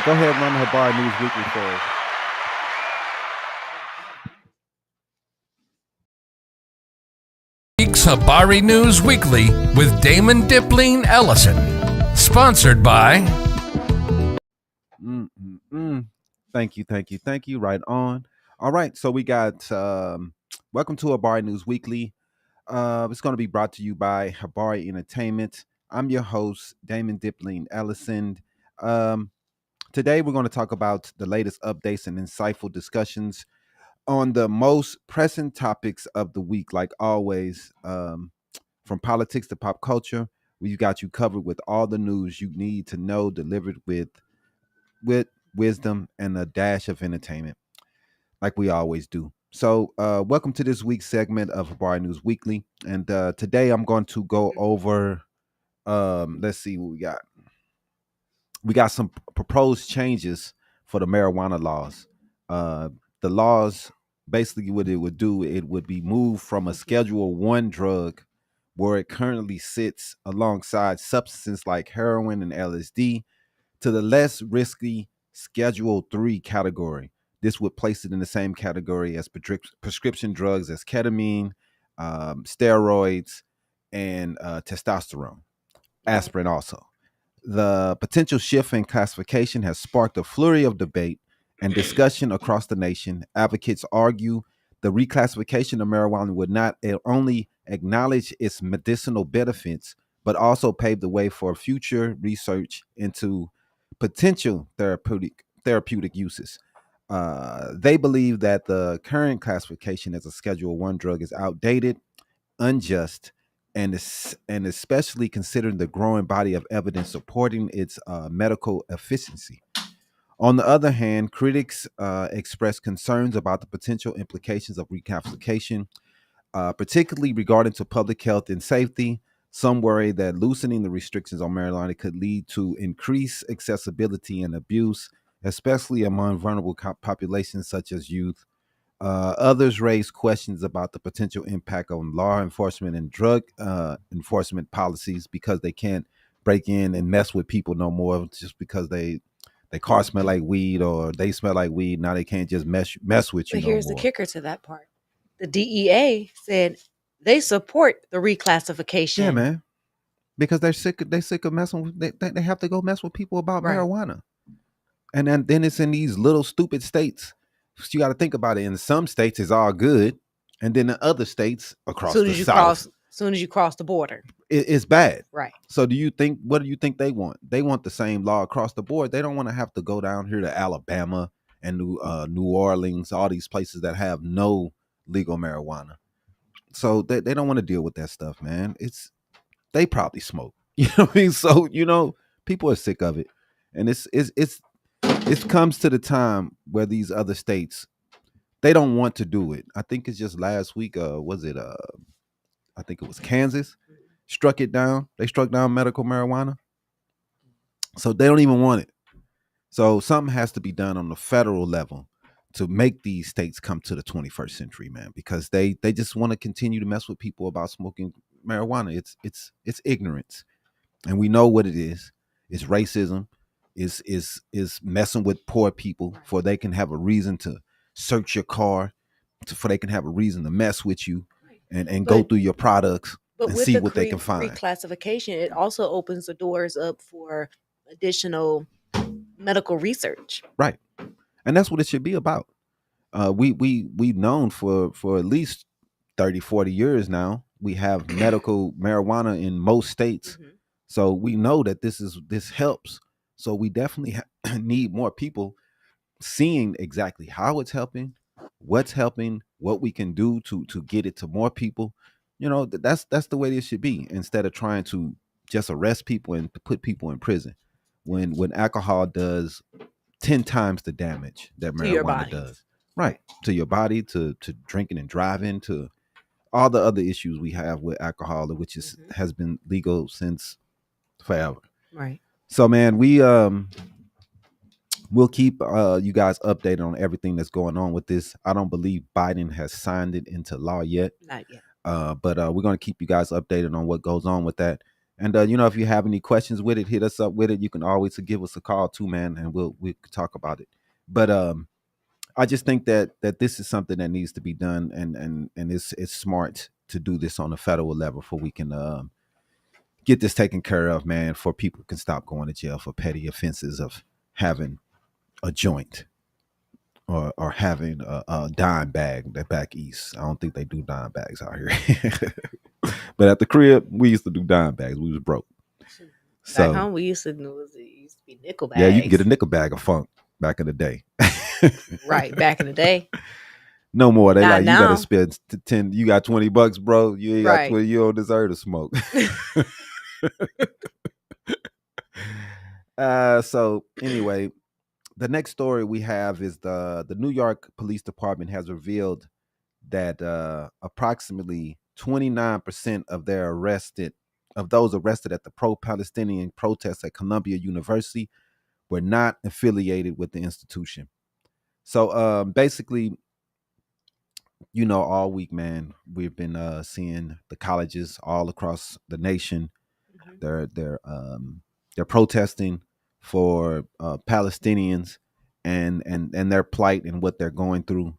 Go ahead and run the Habari News Weekly for us. Week's Habari News Weekly with Damon Dipling Ellison. Sponsored by... Thank you. Right on. All right, so we got welcome to Habari News Weekly. It's going to be brought to you by Habari Entertainment. I'm your host, Damon Dipling Ellison. Today, we're going to talk about the latest updates and insightful discussions on the most pressing topics of the week. Like always, from politics to pop culture, we've got you covered with all the news you need to know, delivered with wisdom and a dash of entertainment, like we always do. So, welcome to this week's segment of Habari News Weekly. And today I'm going to go over, let's see what we got. We got some proposed changes for the marijuana laws. The laws, basically what it would do, it would be moved from a Schedule 1 drug where it currently sits alongside substances like heroin and LSD to the less risky Schedule 3 category. This would place it in the same category as prescription drugs as ketamine, steroids, and testosterone, aspirin also. The potential shift in classification has sparked a flurry of debate and discussion across the nation. Advocates argue the reclassification of marijuana would not only acknowledge its medicinal benefits, but also pave the way for future research into potential therapeutic uses. They believe that the current classification as a Schedule 1 drug is outdated, unjust, and especially considering the growing body of evidence supporting its medical efficiency. On the other hand, critics express concerns about the potential implications of reclassification, particularly regarding to public health and safety. Some worry that loosening the restrictions on marijuana could lead to increased accessibility and abuse, especially among vulnerable populations such as youth. Others raise questions about the potential impact on law enforcement and drug enforcement policies because they can't break in and mess with people no more just because their car smell like weed or they smell like weed. Now they can't just mess with you. But here's the kicker to that part. The DEA said they support the reclassification. Yeah, man. Because they're sick of messing with they have to go mess with people about marijuana. And then it's in these little stupid states. You got to think about it. In some states, it's all good, and then in other states across the south, soon as you cross the border, it's bad. Right. So, what do you think they want? They want the same law across the board. They don't want to have to go down here to Alabama and New Orleans, all these places that have no legal marijuana. So they don't want to deal with that stuff, man. They probably smoke. You know what I mean? So people are sick of it, and it comes to the time where these other states, they don't want to do it. I think it's just last week, I think it was Kansas, struck it down. They struck down medical marijuana. So they don't even want it. So something has to be done on the federal level to make these states come to the 21st century, man, because they just want to continue to mess with people about smoking marijuana. It's ignorance. And we know what it is. It's racism. Is messing with poor people for they can have a reason to search your car, for they can have a reason to mess with you and go through your products and see what they can find. Reclassification, it also opens the doors up for additional medical research. Right. And that's what it should be about. We've known for at least 30, 40 years now, we have medical marijuana in most states. Mm-hmm. So we know that this helps. So we definitely need more people seeing exactly how it's helping, what's helping, what we can do to get it to more people. That's the way this should be, instead of trying to just arrest people and put people in prison when alcohol does 10 times the damage that marijuana does. Right. To your body, to drinking and driving, to all the other issues we have with alcohol, which has been legal since forever. Right. So, man, we'll keep you guys updated on everything that's going on with this. I don't believe Biden has signed it into law yet. Not yet. But we're going to keep you guys updated on what goes on with that. And, if you have any questions with it, hit us up with it. You can always give us a call too, man, and we'll talk about it. But I just think that this is something that needs to be done, and it's smart to do this on a federal level for we can get this taken care of, man, for people can stop going to jail for petty offenses of having a joint or having a dime bag back east. I don't think they do dime bags out here. But at the crib, we used to do dime bags. We was broke. Back home, we used to be nickel bags. Yeah, you can get a nickel bag of funk back in the day. Right, back in the day. No more. They like, now. You gotta spend 10. You got $20, bro. You ain't got 20. You don't deserve to smoke. So anyway, the next story we have is the New York Police Department has revealed that approximately 29% of those arrested at the pro-Palestinian protests at Columbia University were not affiliated with the institution. So basically, all week, man, we've been seeing the colleges all across the nation. They're protesting for Palestinians and their plight and what they're going through.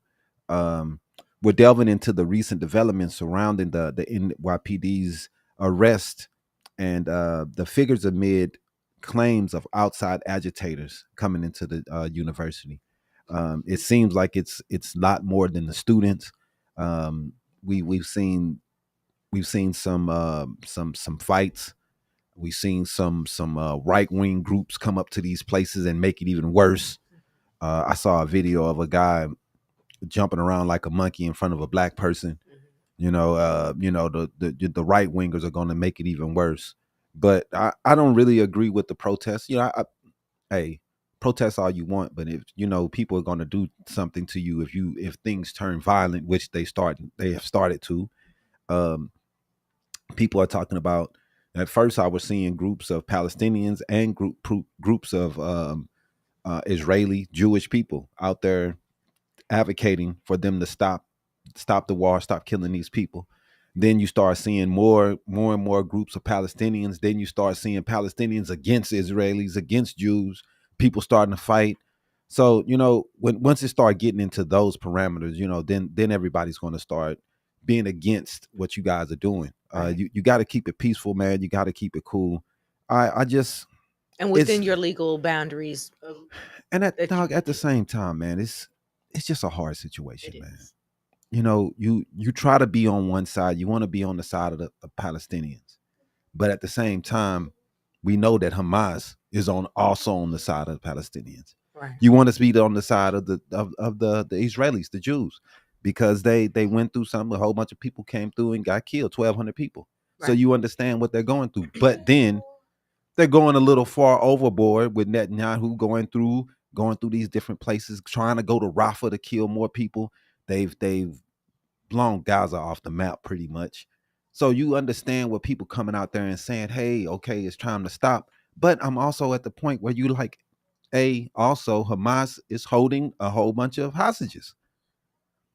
We're delving into the recent developments surrounding the NYPD's arrest and the figures amid claims of outside agitators coming into the university. It seems like it's a lot more than the students. We've seen some fights. We've seen some right wing groups come up to these places and make it even worse. I saw a video of a guy jumping around like a monkey in front of a black person. The right wingers are going to make it even worse. But I don't really agree with the protests. Hey, protest all you want, but if people are going to do something to you if things turn violent, which they have started to. People are talking about. At first, I was seeing groups of Palestinians and groups of Israeli Jewish people out there advocating for them to stop the war, stop killing these people. Then you start seeing more and more groups of Palestinians. Then you start seeing Palestinians against Israelis, against Jews, people starting to fight. So, once it start getting into those parameters, then everybody's going to start being against what you guys are doing. You got to keep it peaceful, man. You got to keep it cool. And within your legal boundaries. And at the same time, man, it's just a hard situation, man. You try to be on one side. You want to be on the side of the Palestinians, but at the same time, we know that Hamas is also on the side of the Palestinians. Right. You want to be on the side of the Israelis, the Jews, because they went through something. A whole bunch of people came through and got killed. 1,200 people. Right. So you understand what they're going through. But then they're going a little far overboard with Netanyahu going through these different places, trying to go to Rafah to kill more people. They've blown Gaza off the map pretty much. So you understand what people coming out there and saying, hey, okay, it's time to stop. But I'm also at the point where also Hamas is holding a whole bunch of hostages.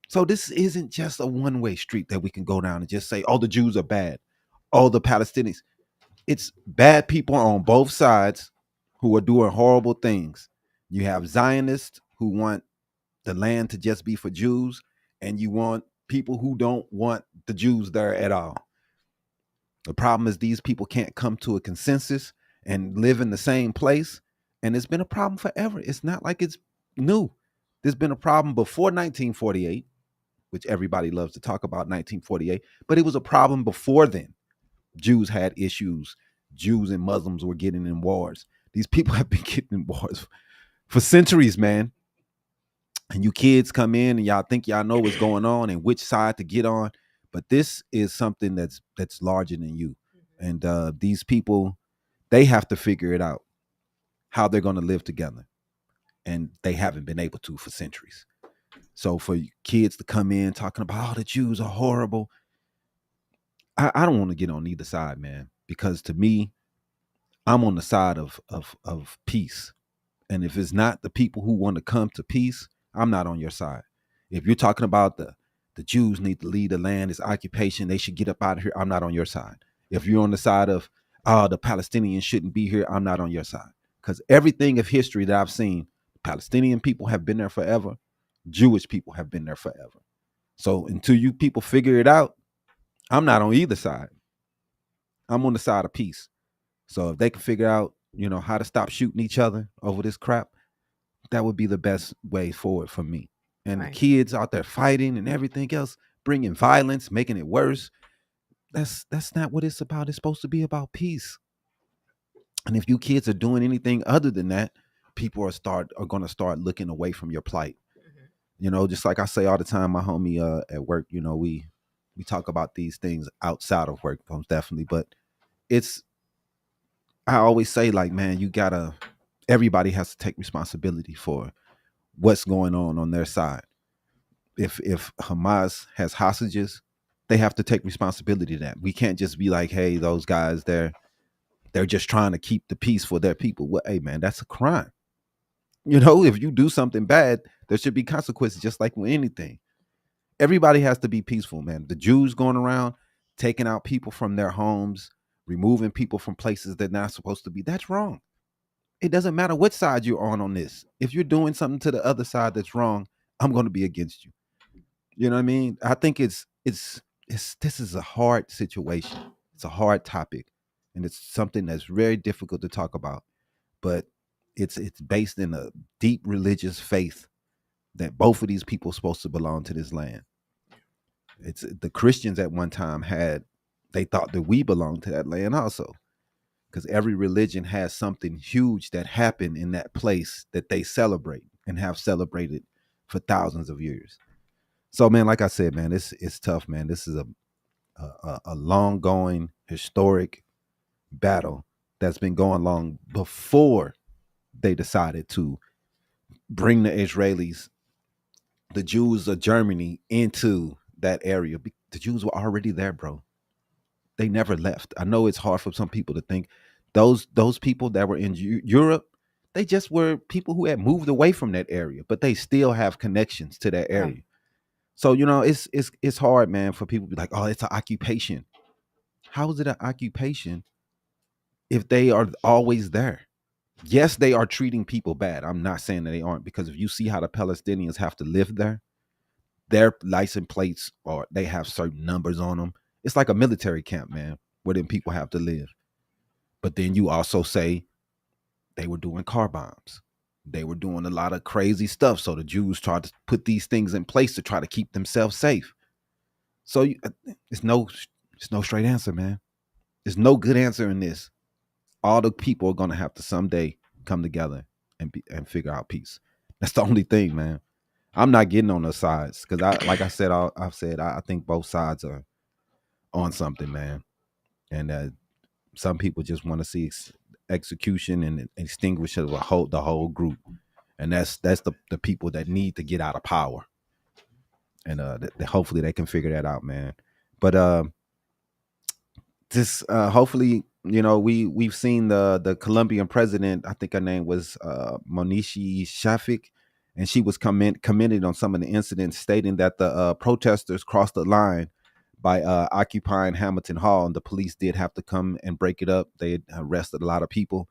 So this isn't just a one-way street that we can go down and just say, oh, the Jews are bad. Oh, the Palestinians. It's bad people on both sides who are doing horrible things. You have Zionists who want the land to just be for Jews, and you want people who don't want the Jews there at all. The problem is these people can't come to a consensus and live in the same place, and it's been a problem forever. It's not like it's new. There's been a problem before 1948, which everybody loves to talk about 1948, but it was a problem before then. Jews had issues. Jews and Muslims were getting in wars. These people have been getting in wars for centuries, man. And you kids come in and y'all think y'all know what's going on and which side to get on. But this is something that's larger than you. And these people, they have to figure it out, how they're going to live together. And they haven't been able to for centuries. So for kids to come in talking about, oh, the Jews are horrible. I don't want to get on either side, man, because to me, I'm on the side of peace. And if it's not the people who want to come to peace, I'm not on your side. If you're talking about the Jews need to leave the land, it's occupation, they should get up out of here, I'm not on your side. If you're on the side of, the Palestinians shouldn't be here, I'm not on your side. Because everything of history that I've seen, Palestinian people have been there forever. Jewish people have been there forever. So until you people figure it out, I'm not on either side. I'm on the side of peace. So if they can figure out, how to stop shooting each other over this crap, that would be the best way forward for me. And right. The kids out there fighting and everything else, bringing violence, making it worse. That's not what it's about. It's supposed to be about peace. And if you kids are doing anything other than that, people are going to start looking away from your plight. Mm-hmm. Just like I say all the time, my homie at work, we talk about these things outside of work, most definitely. But I always say, like, man, everybody has to take responsibility for what's going on their side. if Hamas has hostages, they have to take responsibility to that. We can't just be like, hey, those guys, they're just trying to keep the peace for their people. Well, hey man, that's a crime. If you do something bad, there should be consequences, just like with anything. Everybody has to be peaceful, man. The Jews going around taking out people from their homes, removing people from places they're not supposed to be. That's wrong. It doesn't matter which side you're on this. If you're doing something to the other side that's wrong, I'm going to be against you. You know what I mean? I think this is a hard situation. It's a hard topic, and it's something that's very difficult to talk about. But it's based in a deep religious faith that both of these people are supposed to belong to this land. It's the Christians at one time they thought that we belonged to that land also, because every religion has something huge that happened in that place that they celebrate and have celebrated for thousands of years. So, man, like I said, man, it's tough, man. This is a long going historic battle that's been going long before they decided to bring the Israelis, the Jews of Germany, into that area. The Jews were already there, bro. They never left. I know it's hard for some people to think those people that were in Europe, they just were people who had moved away from that area, but they still have connections to that area. So, it's hard, man, for people to be like, oh, it's an occupation. How is it an occupation if they are always there? Yes, they are treating people bad. I'm not saying that they aren't, because if you see how the Palestinians have to live there, their license plates, or they have certain numbers on them. It's like a military camp, man, where them people have to live. But then you also say they were doing car bombs. They were doing a lot of crazy stuff. So the Jews tried to put these things in place to try to keep themselves safe. So it's no straight answer, man. There's no good answer in this. All the people are going to have to someday come together and figure out peace. That's the only thing, man. I'm not getting on the sides, because I think both sides are on something, man. And some people just want to see execution and extinguish of the whole group, and that's the people that need to get out of power. And hopefully they can figure that out, man. But hopefully, we've seen the Colombian president. I think her name was Monishi Shafik, and she was commented on some of the incidents, stating that the protesters crossed the line by occupying Hamilton Hall, and the police did have to come and break it up. They arrested a lot of people.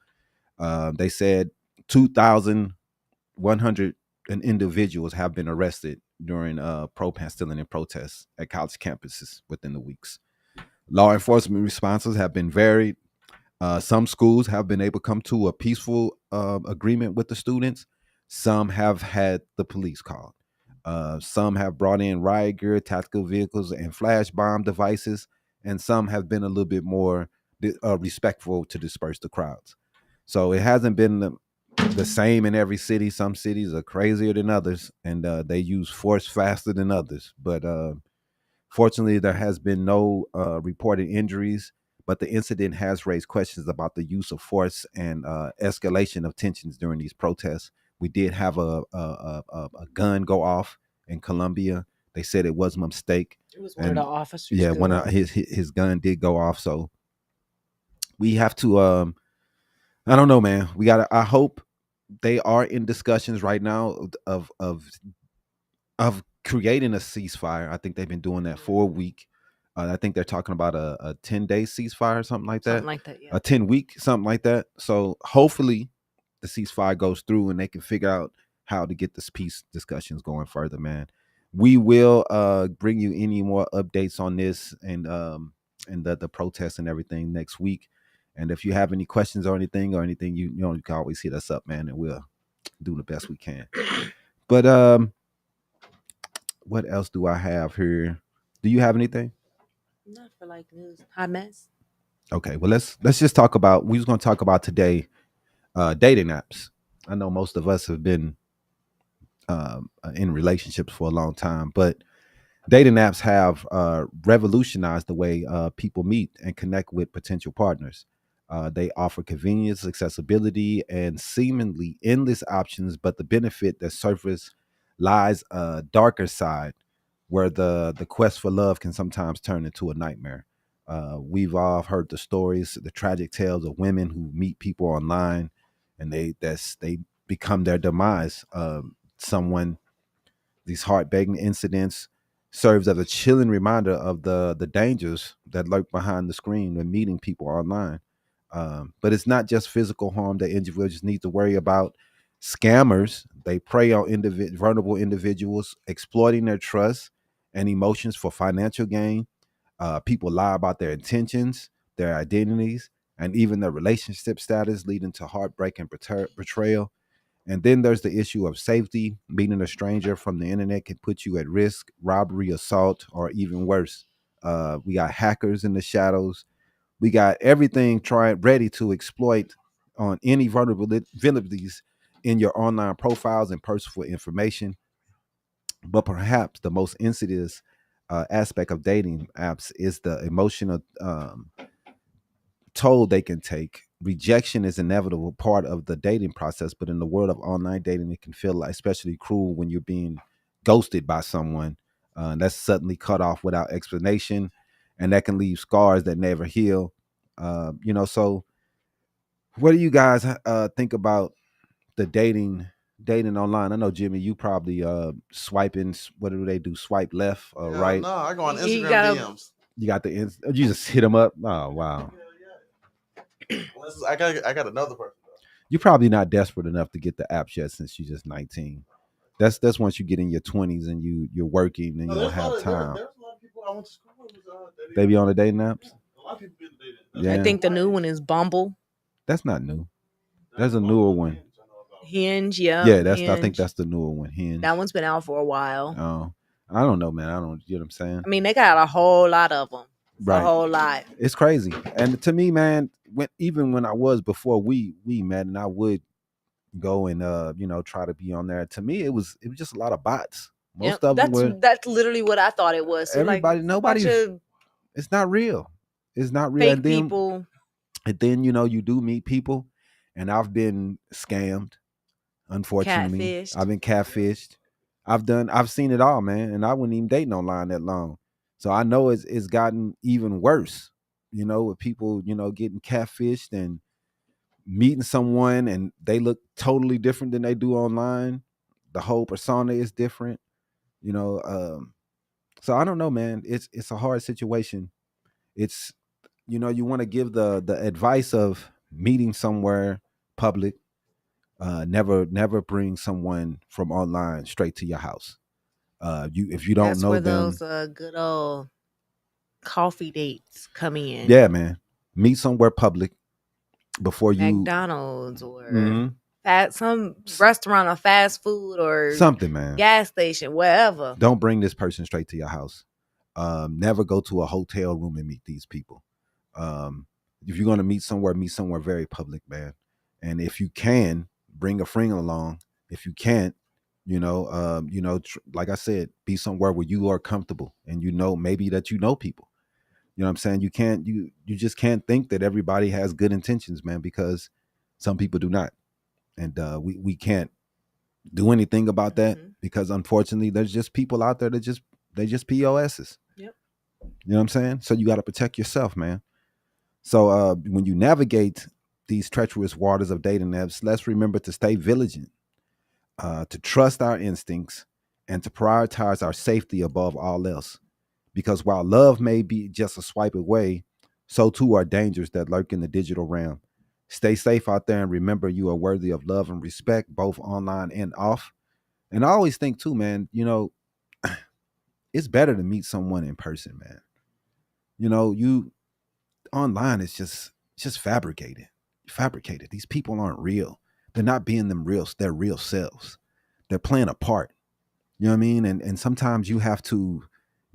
They said 2,100 individuals have been arrested during pro-Palestinian protests at college campuses within the weeks. Law enforcement responses have been varied. Some schools have been able to come to a peaceful agreement with the students. Some have had the police called. Some have brought in riot gear, tactical vehicles, and flash bomb devices, and some have been a little bit more respectful to disperse the crowds. So it hasn't been the same in every city. Some cities are crazier than others, and they use force faster than others. But fortunately, there has been no reported injuries, but the incident has raised questions about the use of force and escalation of tensions during these protests. We did have a gun go off in Colombia. They said it was a mistake. It was one of the officers. Yeah, one of his gun did go off. So we have to. I don't know, man. I hope they are in discussions right now of creating a ceasefire. I think they've been doing that for a week. I think they're talking about a 10-day ceasefire or something like that. Something like that, yeah. A 10-week, something like that. So hopefully the ceasefire goes through and they can figure out how to get this peace discussions going further, man. We will bring you any more updates on this and the protests and everything next week. And if you have any questions or anything, you can always hit us up, man, and we'll do the best we can. But what else do I have here? Do you have anything? Not for like news. Hot mess. Okay, well let's just talk about. We was going to talk about today dating apps. I know most of us have been in relationships for a long time, but dating apps have revolutionized the way people meet and connect with potential partners. They offer convenience, accessibility, and seemingly endless options, but the benefit that surface lies a darker side where the quest for love can sometimes turn into a nightmare. We've all heard the stories, the tragic tales of women who meet people online, and they become their demise. Someone These heartbreaking incidents serves as a chilling reminder of the dangers that lurk behind the screen when meeting people online. But it's not just physical harm that individuals need to worry about. Scammers, they prey on vulnerable individuals, exploiting their trust and emotions for financial gain. People lie about their intentions, their identities, and even their relationship status, leading to heartbreak and betrayal. And then there's the issue of safety. Meeting a stranger from the internet can put you at risk, robbery, assault, or even worse. We got hackers in the shadows. We got everything ready to exploit on any vulnerabilities in your online profiles and personal information. But perhaps the most insidious aspect of dating apps is the emotional toll they can take. Rejection is inevitable part of the dating process, but in the world of online dating, it can feel like especially cruel when you're being ghosted by someone that's suddenly cut off without explanation, and that can leave scars that never heal. So what do you guys think about the dating online? I know, Jimmy, you probably swiping. What do they do? Swipe left or right? No, I go on You Instagram gotta- DMs. You got you just hit them up. Oh wow. I got another person. You're probably not desperate enough to get the apps yet since you're just 19. That's once you get in your 20s and you're working and you don't have time. There's a lot of people I went to school with. They be on the dating apps. A lot of people be dating. Yeah. I think the new one is Bumble, That's not new. There's a newer one. Hinge. Yeah, Yeah, I think Hinge. that's the newer one. Hinge. That one's been out for a while. Oh, I don't know, man. You know what I'm saying? I mean, they got a whole lot of them. Right. A whole lot. It's crazy. And to me, man, even when I was before we met, and I would go and try to be on there. To me, it was just a lot of bots. Most of them were. That's literally what I thought it was. So nobody. It's not real. It's not real. Fake And then, people. And then you do meet people, and I've been scammed. Unfortunately, Catfished. I've been catfished. I've seen it all, man. And I wasn't even dating online that long, so I know it's gotten even worse. With people getting catfished and meeting someone and they look totally different than they do online. The whole persona is different. So I don't know, man. It's a hard situation. It's you want to give the advice of meeting somewhere public. Never bring someone from online straight to your house. If you don't That's know where them, those good old coffee dates come in. yeah, man. Meet somewhere public before you McDonald's or some restaurant or fast food or something, man. Gas station, wherever. Don't bring this person straight to your house. Never go to a hotel room and meet these people. If you're gonna meet somewhere very public, man. And if you can, bring a friend along. If you can't, like I said, be somewhere where you are comfortable and maybe that people. You know what I'm saying? You can't you just can't think that everybody has good intentions, man, because some people do not. And we can't do anything about that because unfortunately there's just people out there that they just POSs. Yep. You know what I'm saying? So you got to protect yourself, man. So when you navigate these treacherous waters of dating apps, let's remember to stay vigilant, to trust our instincts, and to prioritize our safety above all else. Because while love may be just a swipe away, so too are dangers that lurk in the digital realm. Stay safe out there and remember you are worthy of love and respect, both online and off. And I always think too, man, it's better to meet someone in person, man. You online is just fabricated. These people aren't real. They're not being their real selves. They're playing a part. You know what I mean? And sometimes you have to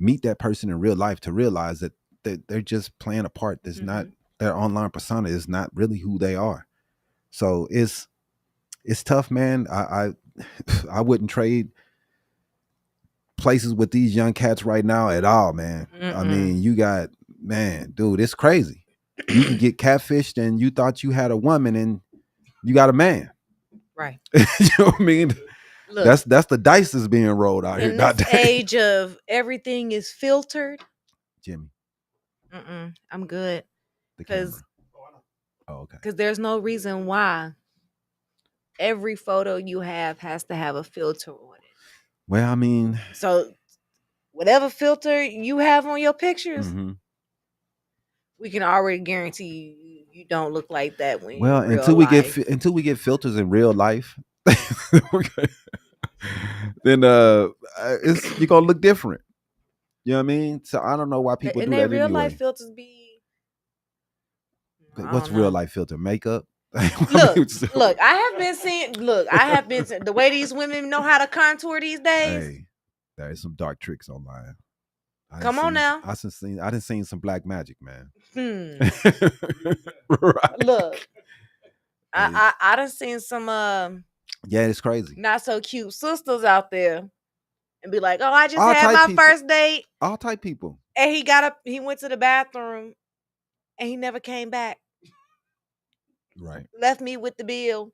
meet that person in real life to realize that they're just playing a part. That's not their online persona is not really who they are. So it's tough, man. I wouldn't trade places with these young cats right now at all, man. I mean, dude, it's crazy. You can get catfished and you thought you had a woman and you got a man. Right. You know what I mean? Look, that's the dice that's being rolled out here. in Not this age of everything is filtered. Jimmy, I'm good. the camera. Because okay. There's no reason why every photo you have has to have a filter on it. Well, I mean, so whatever filter you have on your pictures, we can already guarantee you don't look like that when well, you're in until real we life. until we get filters in real life, then it's you're gonna look different. You know what I mean? So I don't know why people do that real anyway. life filters be. What's real life filter? Makeup? Look, I have been seeing the way these women know how to contour these days. Hey, there is some dark tricks online. Come on now. I done seen some black magic, man. Right. Look, I done seen some yeah, it's crazy. Not so cute sisters out there and be like, oh, I just had my first date. All type people. And he got up, he went to the bathroom and he never came back. Right. Left me with the bill.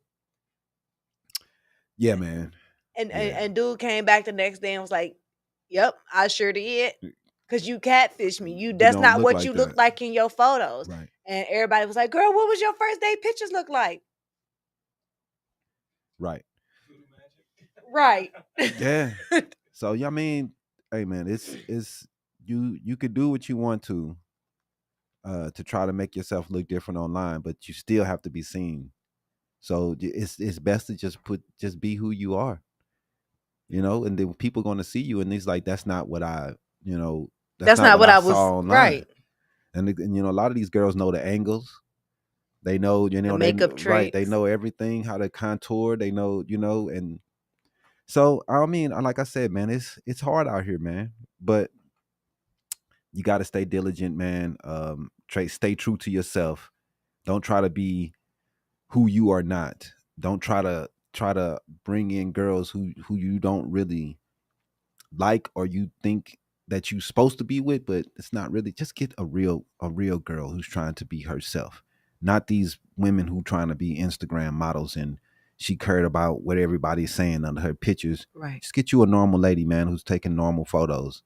Yeah, man. And dude came back the next day and was like, yep, I sure did. Because you catfished me. That's not what you look like in your photos. Right. And everybody was like, girl, what was your first date pictures look like? Right. Right. Yeah. So I mean, hey man, it's you could do what you want to try to make yourself look different online, but you still have to be seen. So it's best to just be who you are, you know. And then people going to see you, and it's like that's not what I, you know, that's not what I was online. Right. And you know, a lot of these girls know the angles. They know, you know, the makeup traits. Right. They know everything, how to contour. They know, you know, and so I mean, like I said, man, it's hard out here, man. But you got to stay diligent, man. Stay true to yourself. Don't try to be who you are not. Don't try to bring in girls who you don't really like or you think that you're supposed to be with, but it's not really. Just get a real girl who's trying to be herself, not these women who trying to be Instagram models and she cared about what everybody's saying under her pictures. Right. Just get you a normal lady, man, who's taking normal photos.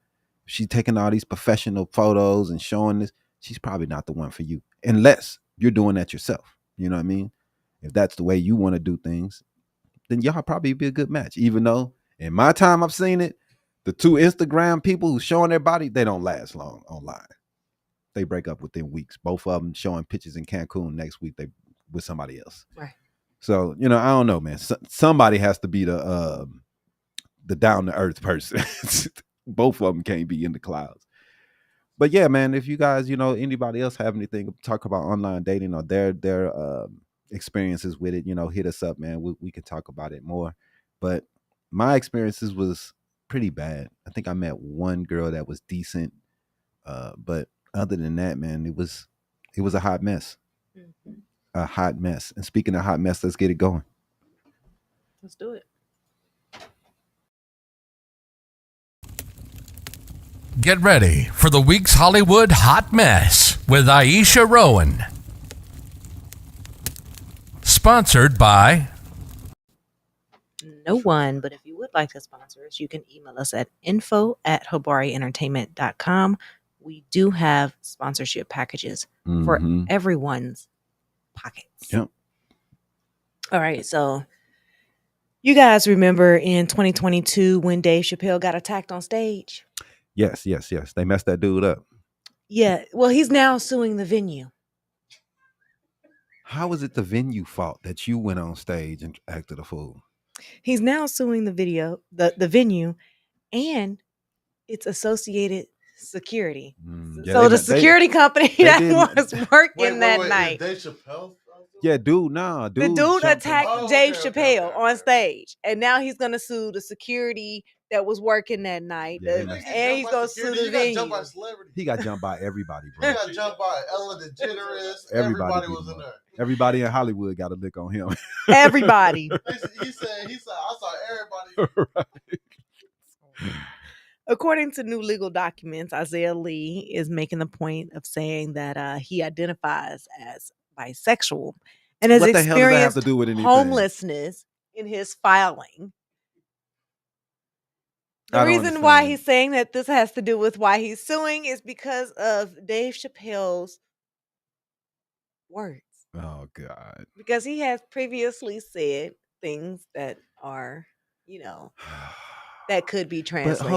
If she's taking all these professional photos and showing this, she's probably not the one for you, unless you're doing that yourself. You know what I mean? If that's the way you want to do things, then y'all probably be a good match. Even though in my time I've seen it, the two Instagram people who showing their body, they don't last long online. They break up within weeks. Both of them showing pictures in Cancun next week. They with somebody else. Right. So, you know, I don't know, man. Somebody has to be the down to earth person. Both of them can't be in the clouds. But yeah, man, if you guys, you know, anybody else have anything to talk about online dating or their experiences with it, you know, hit us up, man. We can talk about it more. But my experiences was pretty bad. I think I met one girl that was decent. But other than that, man, it was a hot mess. Mm-hmm. A hot mess. And speaking of hot mess, let's get it going. Let's do it. Get ready for the week's Hollywood Hot Mess with Aisha Rowan. Sponsored by no one, but if you would like to sponsor us, you can email us at info@habareentertainment.com. We do have sponsorship packages for everyone's pockets. Yep. All right, so you guys remember in 2022 when Dave Chappelle got attacked on stage? Yes. They messed that dude up. Yeah. Well, he's now suing the venue. How is it the venue fault that you went on stage and acted a fool? He's now suing the venue, and it's Associated Security. So the security company that was working that night. Dave Chappelle? Yeah, dude, the dude attacked Dave Chappelle on stage, and now he's gonna sue the security that was working that night, and he's gonna sue the venue. He got jumped by everybody, bro. He got jumped by Ellen DeGeneres. Everybody was in there. Everybody in Hollywood got a lick on him. Everybody. he said, I saw everybody. Right. According to new legal documents, Isaiah Lee is making the point of saying that he identifies as bisexual and has experienced homelessness in his filing. The reason why he's saying that this has to do with why he's suing is because of Dave Chappelle's words. Oh God! Because he has previously said things that are, that could be translated. But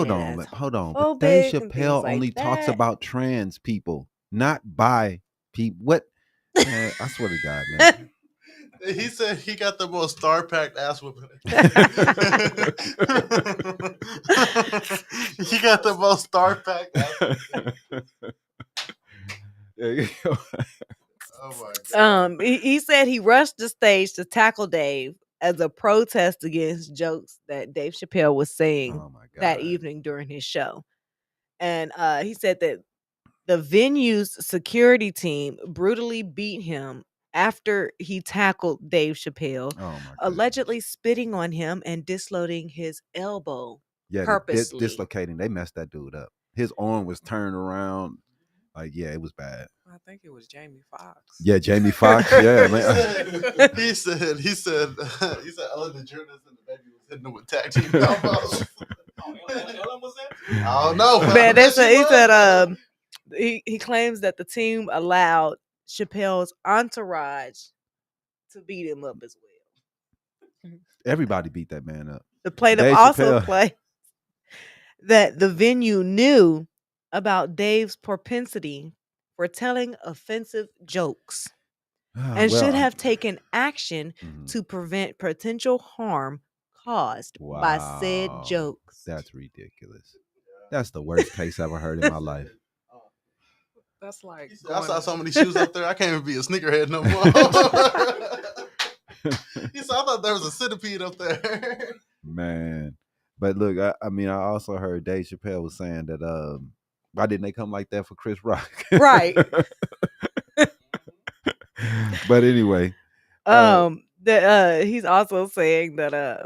hold on. But Dave Chappelle only talks about trans people, not bi people. What? Man, I swear to God, man. He said he got the most star-packed ass whooping. He got the most star-packed ass whooping. There you go. Oh my God. He said he rushed the stage to tackle Dave as a protest against jokes that Dave Chappelle was saying that evening during his show. And he said that the venue's security team brutally beat him after he tackled Dave Chappelle, allegedly spitting on him and dislocating his elbow. Yeah, purposely. Dislocating. They messed that dude up. His arm was turned around. It was bad. I think it was Jamie Foxx. Yeah, Jamie Foxx. Yeah, man. He said, Ellen DeGeneres and the baby was hitting him with tag team elbows. I don't know. Man, he said he claims that the team allowed Chappelle's entourage to beat him up as well. Everybody beat that man up. The plaintiff also claimed that the venue knew about Dave's propensity for telling offensive jokes and should have taken action to prevent potential harm caused by said jokes. That's ridiculous. That's the worst case I ever heard in my life. That's like I saw so many shoes up there. I can't even be a sneakerhead no more. He said, I thought there was a centipede up there. Man. But look, I also heard Dave Chappelle was saying that why didn't they come like that for Chris Rock? Right. But anyway. He's also saying that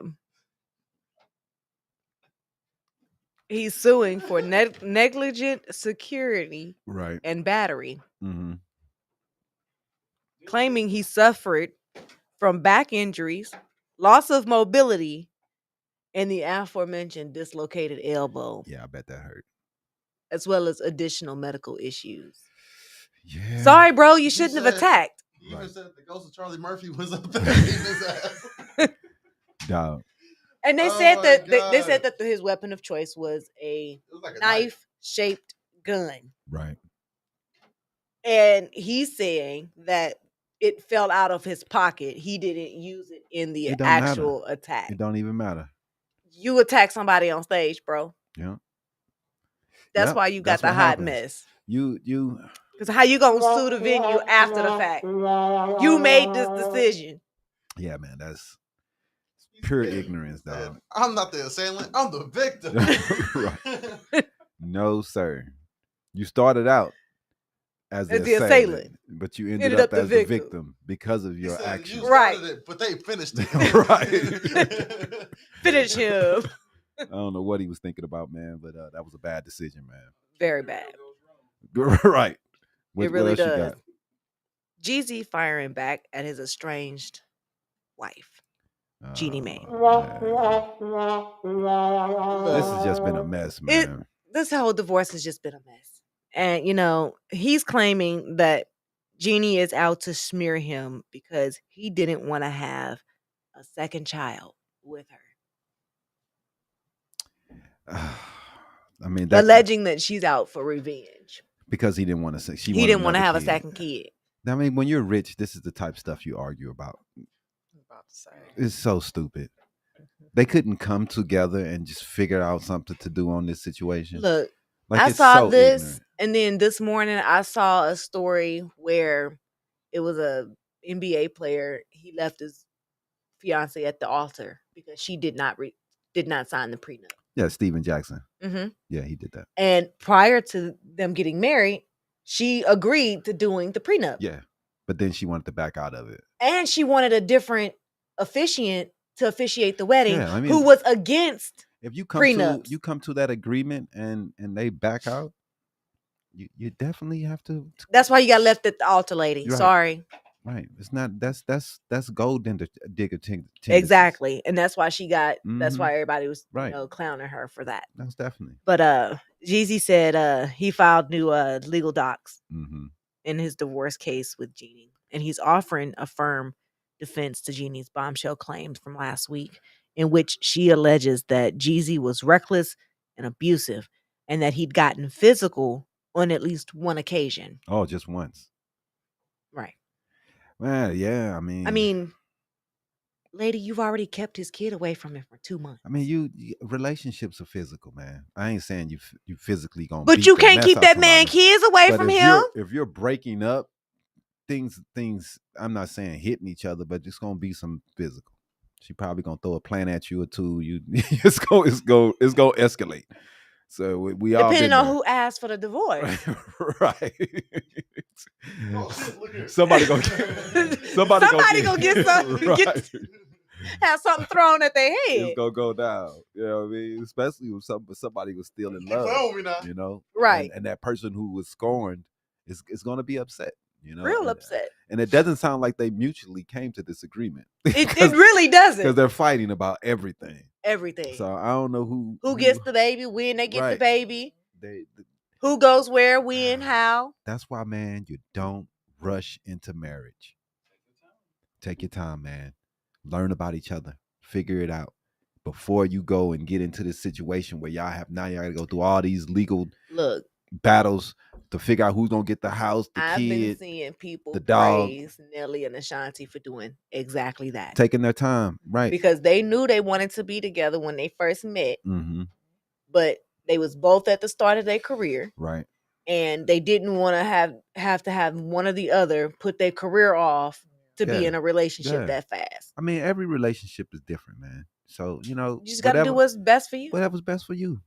he's suing for negligent security and battery. Mm-hmm. Claiming he suffered from back injuries, loss of mobility, and the aforementioned dislocated elbow. Yeah, I bet that hurt. As well as additional medical issues. Yeah. Sorry, bro, you shouldn't have attacked. He even said the ghost of Charlie Murphy was up there beating his ass. Dog. And they said that they said that his weapon of choice was a knife-shaped gun. Right. And he's saying that it fell out of his pocket. He didn't use it in the actual attack. It don't even matter. You attack somebody on stage, bro. Yeah. That's why you got the hot mess. You because how you gonna sue the venue after the fact? You made this decision. Yeah, man, that's pure ignorance, dog. I'm not the assailant. I'm the victim. Right. No, sir. You started out as the assailant, but you ended up as the victim because of your actions. You started it, but they finished it. Right. Finish him. I don't know what he was thinking about, man, but that was a bad decision, man. Very bad. Right. It really does. Jeezy firing back at his estranged wife, Jeannie Mae. This has just been a mess, man. This whole divorce has just been a mess. And, he's claiming that Jeannie is out to smear him because he didn't want to have a second child with her. Alleging that she's out for revenge because he didn't want to say he didn't want to have a second kid. I mean, when you're rich, this is the type of stuff you argue about. It's so stupid. They couldn't come together and just figure out something to do on this situation. Look, I saw this, ignorant. And then this morning I saw a story where it was a NBA player. He left his fiance at the altar because she did not sign the prenup. Yeah, Steven Jackson. Mm-hmm. Yeah, he did that. And prior to them getting married, she agreed to doing the prenup. Yeah, but then she wanted to back out of it. And she wanted a different officiant to officiate the wedding, who was against if you come prenups. You come to that agreement and they back out, you definitely have to. That's why you got left at the altar, lady. Right. Sorry. Right. It's not. That's gold digger tendencies. Exactly, and that's why she got. That's Mhm. why everybody was Right. clowning her for that. That's definitely. But Jeezy said he filed new legal docs in his divorce case with Jeannie, and he's offering a firm defense to Jeannie's bombshell claims from last week, in which she alleges that Jeezy was reckless and abusive, and that he'd gotten physical on at least one occasion. Oh, just once. Right. Well, yeah. I mean, lady, you've already kept his kid away from him for 2 months. I mean, you relationships are physical, man. I ain't saying you physically gonna. But beat you the can't mess keep out that somebody. man kids away But from if him. if you're breaking up, things. I'm not saying hitting each other, but it's gonna be some physical. She probably gonna throw a plant at you or two. It's gonna escalate. So we all Depending been on there. who asked for the divorce. Right. Oh, Somebody gonna get some. Right. Have something thrown at their head. It's gonna go down. You know what I mean? Especially if somebody was still in love. You know? Right. And that person who was scorned is gonna be upset. You know, Real upset. And it doesn't sound like they mutually came to this agreement. It really doesn't. Because they're fighting about everything. Everything. So I don't know who gets the baby, when they get the Right. baby. Who goes where, when, how. That's why, man, you don't rush into marriage. Take your time, man. Learn about each other. Figure it out before you go and get into this situation where y'all gotta go through all these legal battles to figure out who's gonna get the house, the I've kid, been seeing people the dog. praise Nelly and Ashanti for doing exactly that. Taking their time, right? Because they knew they wanted to be together when they first met. Mm-hmm. But they was both at the start of their career. Right. And they didn't want to have one or the other put their career off to be in a relationship that fast. I mean, every relationship is different, man. So, you just got to do what's best for you. Whatever's best for you.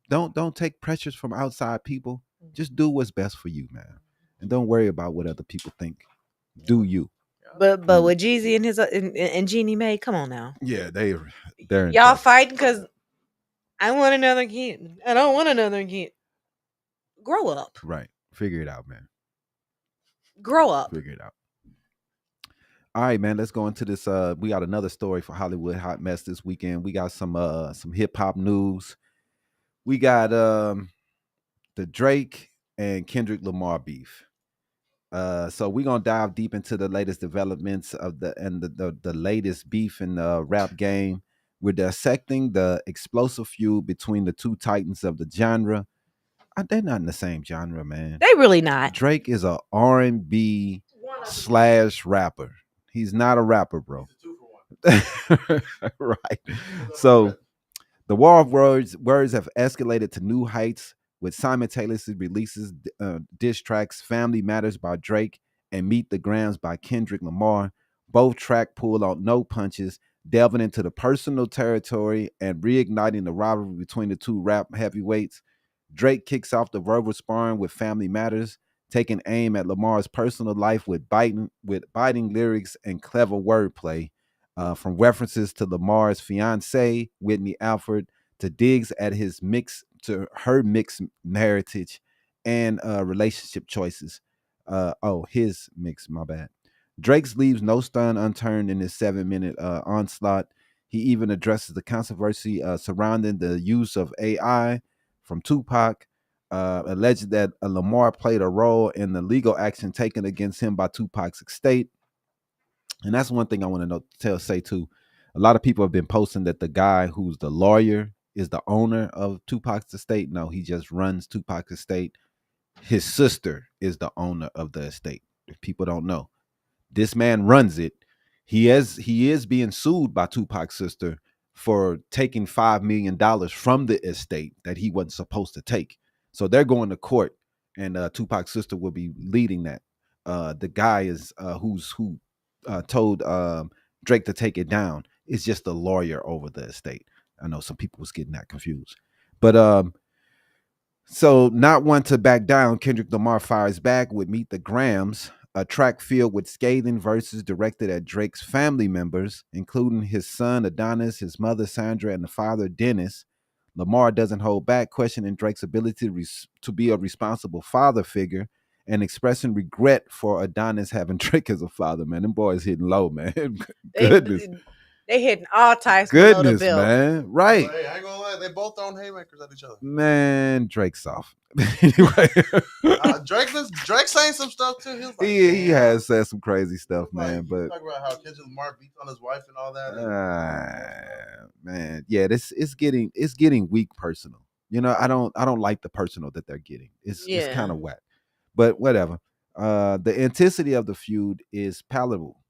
Don't take pressures from outside people. Just do what's best for you, man. And don't worry about what other people think. Do you. But with Jeezy and his and Jeannie Mae, come on now. Yeah, they're y'all fighting because I want another kid. I don't want another kid. Grow up. Right. Figure it out, man. Grow up. Figure it out. All right, man. Let's go into this. We got another story for Hollywood Hot Mess this weekend. We got some hip hop news. We got the Drake and Kendrick Lamar beef. So we're gonna dive deep into the latest developments of the latest beef in the rap game. We're dissecting the explosive feud between the two titans of the genre. They're not in the same genre, man. They really not. Drake is a R&B / rapper. He's not a rapper, bro. Right. So the war of words have escalated to new heights with simultaneously releases diss tracks Family Matters by Drake and Meet the Grams by Kendrick Lamar. Both track pull out no punches, delving into the personal territory and reigniting the rivalry between the two rap heavyweights. Drake kicks off the verbal sparring with Family Matters, taking aim at Lamar's personal life with biting lyrics and clever wordplay, from references to Lamar's fiancée, Whitney Alford, to digs at her mixed heritage and relationship choices. His mix, my bad. Drake leaves no stone unturned in his 7-minute onslaught. He even addresses the controversy surrounding the use of AI from Tupac, alleged that Lamar played a role in the legal action taken against him by Tupac's estate. And that's one thing I want to say too. A lot of people have been posting that the guy who's the lawyer is the owner of Tupac's estate. No, he just runs Tupac's estate. His sister is the owner of the estate. If people don't know, this man runs it. He is being sued by Tupac's sister for taking $5 million from the estate that he wasn't supposed to take. So they're going to court, and Tupac's sister will be leading that. The guy is who told Drake to take it down. It's just the lawyer over the estate. I know some people was getting that confused, but so not one to back down. Kendrick Lamar fires back with Meet the Grams, a track filled with scathing verses directed at Drake's family members, including his son Adonis, his mother Sandra, and the father Dennis. Lamar doesn't hold back, questioning Drake's ability to be a responsible father figure and expressing regret for Adonis having Drake as a father, man. Them boys hitting low, man. Goodness. They hitting all types below the belt. Man. Right. Hey, I ain't gonna lie, they both throwing haymakers at each other. Man, Drake's soft. Anyway. Drake saying some stuff too. He was like, he has said some crazy stuff, man. Like, but talk about how Kendrick Lamar beats on his wife and all that. Man, yeah, it's getting weak personal. You know, I don't like the personal that they're getting. It's kind of whack. But whatever. The intensity of the feud is palatable,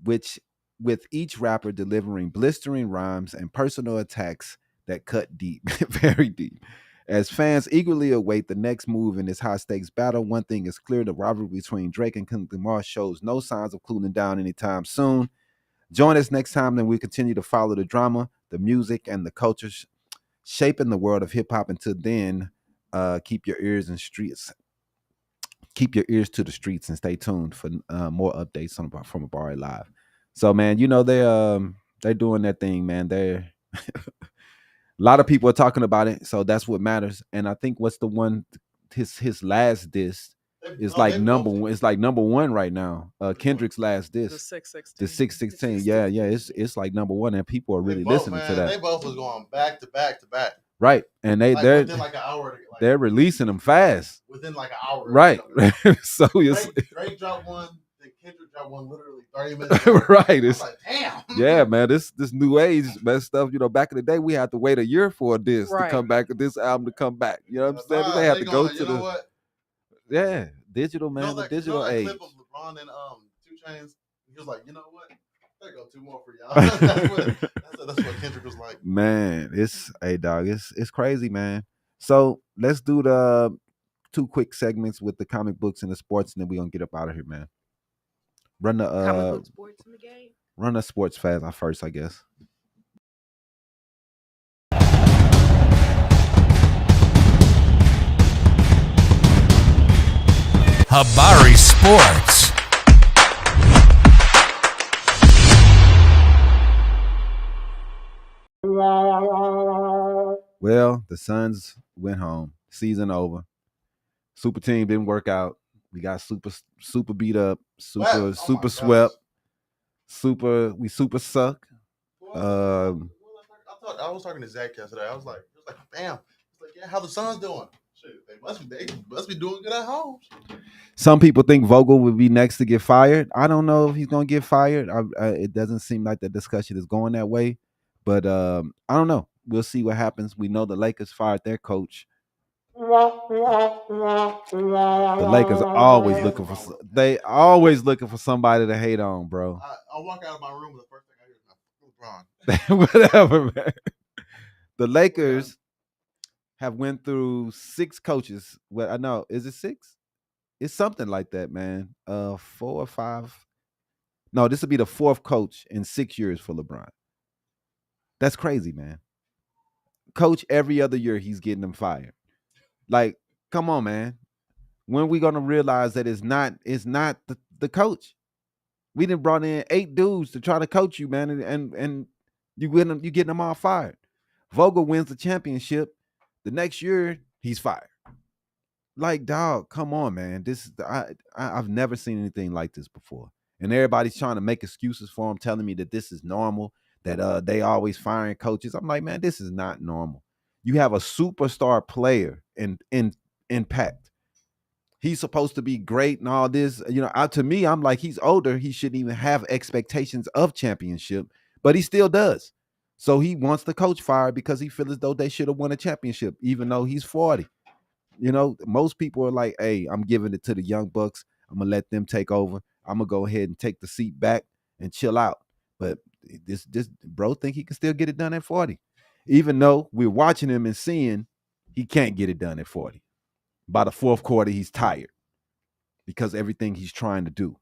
which with each rapper delivering blistering rhymes and personal attacks that cut deep, very deep. As fans eagerly await the next move in this high-stakes battle, one thing is clear: the rivalry between Drake and Kendrick Lamar shows no signs of cooling down anytime soon. Join us next time, and we continue to follow the drama, the music, and the cultures shaping the world of hip-hop. Until then, keep your ears to the streets and stay tuned for more updates from Habari Live. So, man, you know they're doing their thing, man. They're a lot of people are talking about it, so that's what matters. And I think what's the one his last diss is like number one. It's like number one right now. Kendrick's last diss, the 616. The 616. Yeah. It's like number one, and people are really listening to that. They both was going back to back to back. Right, and they're within like an hour. They're releasing them fast. Within like an hour. Right. So Drake dropped one. Then Kendrick dropped one literally 30 minutes. Right. It's like, damn. Yeah, man. This new age man stuff. You know, back in the day, we had to wait a year for this to come back. This album to come back. You know what I'm saying? They had to go to the. Yeah, digital, man. The digital age. Clip of LeBron and 2 Chainz. He was like, you know what? There go 2 more for y'all. That's what Kendrick was like. Man, it's crazy, man. So let's do the 2 quick segments with the comic books and the sports, and then we're gonna get up out of here, man. Run the comic book sports in the game. Run the sports fast first, I guess. Habari Sports. Well, the Suns went home. Season over. Super team didn't work out. We got super beat up. Super swept. We super suck. I was talking to Zach yesterday. I was like, damn. It's like, yeah, how the Suns doing? Shit, they must be doing good at home. Some people think Vogel would be next to get fired. I don't know if he's gonna get fired. It doesn't seem like the discussion is going that way. But I don't know. We'll see what happens. We know the Lakers fired their coach. The Lakers are always looking for somebody to hate on, bro. I walk out of my room, the first thing I hear is LeBron. Whatever, man. The Lakers have went through 6 coaches. Well, I know, is it 6? It's something like that, man. 4 or 5. No, this will be the 4th coach in 6 years for LeBron. That's crazy, man. Coach every other year, he's getting them fired. Like, come on, man. When are we gonna realize that it's not the coach? We done brought in 8 dudes to try to coach you, man, and you getting them all fired. Vogel wins the championship. The next year, he's fired. Like, dog, come on, man. I've never seen anything like this before. And everybody's trying to make excuses for him, telling me that this is normal, that they always firing coaches. I'm like, man, this is not normal. You have a superstar player in Impact. He's supposed to be great and all this. You know, to me, I'm like, he's older. He shouldn't even have expectations of championship, but he still does. So he wants the coach fired because he feels as though they should have won a championship, even though he's 40. You know, most people are like, hey, I'm giving it to the young bucks. I'm going to let them take over. I'm going to go ahead and take the seat back and chill out. But this bro think he can still get it done at 40. Even though we're watching him and seeing he can't get it done at 40. By the 4th quarter, he's tired because everything he's trying to do.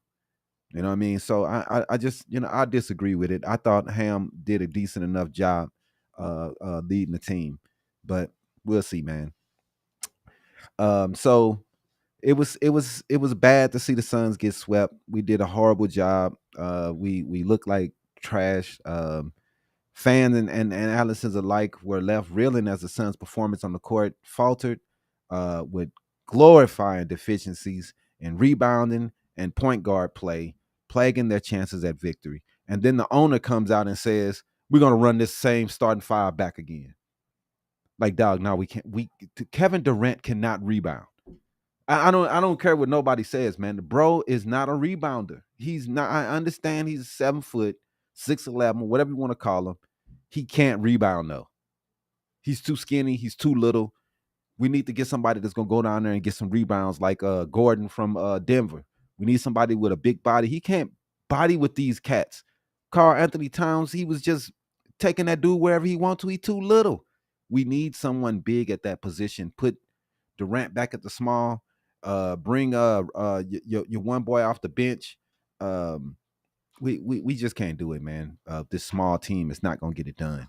You know what I mean? So I just, I disagree with it. I thought Ham did a decent enough job leading the team, but we'll see, man. So it was bad to see the Suns get swept. We did a horrible job. We looked like trash. Fans and analysts alike were left reeling as the Suns' performance on the court faltered, with glorifying deficiencies in rebounding and point guard play, plaguing their chances at victory. And then the owner comes out and says, we're going to run this same starting five back again. Like, dog, no, we can't. Kevin Durant cannot rebound. I don't care what nobody says, man. The bro is not a rebounder. He's not. I understand he's 7 foot, 6'11", whatever you want to call him. He can't rebound though. He's too skinny. He's too little. We need to get somebody that's gonna go down there and get some rebounds, like Gordon from Denver. We need somebody with a big body. He can't body with these cats. Karl Anthony Towns, he was just taking that dude wherever he wants to. He too little. We need someone big at that position. Put Durant back at the small. Bring your one boy off the bench. We just can't do it, man. This small team is not gonna get it done.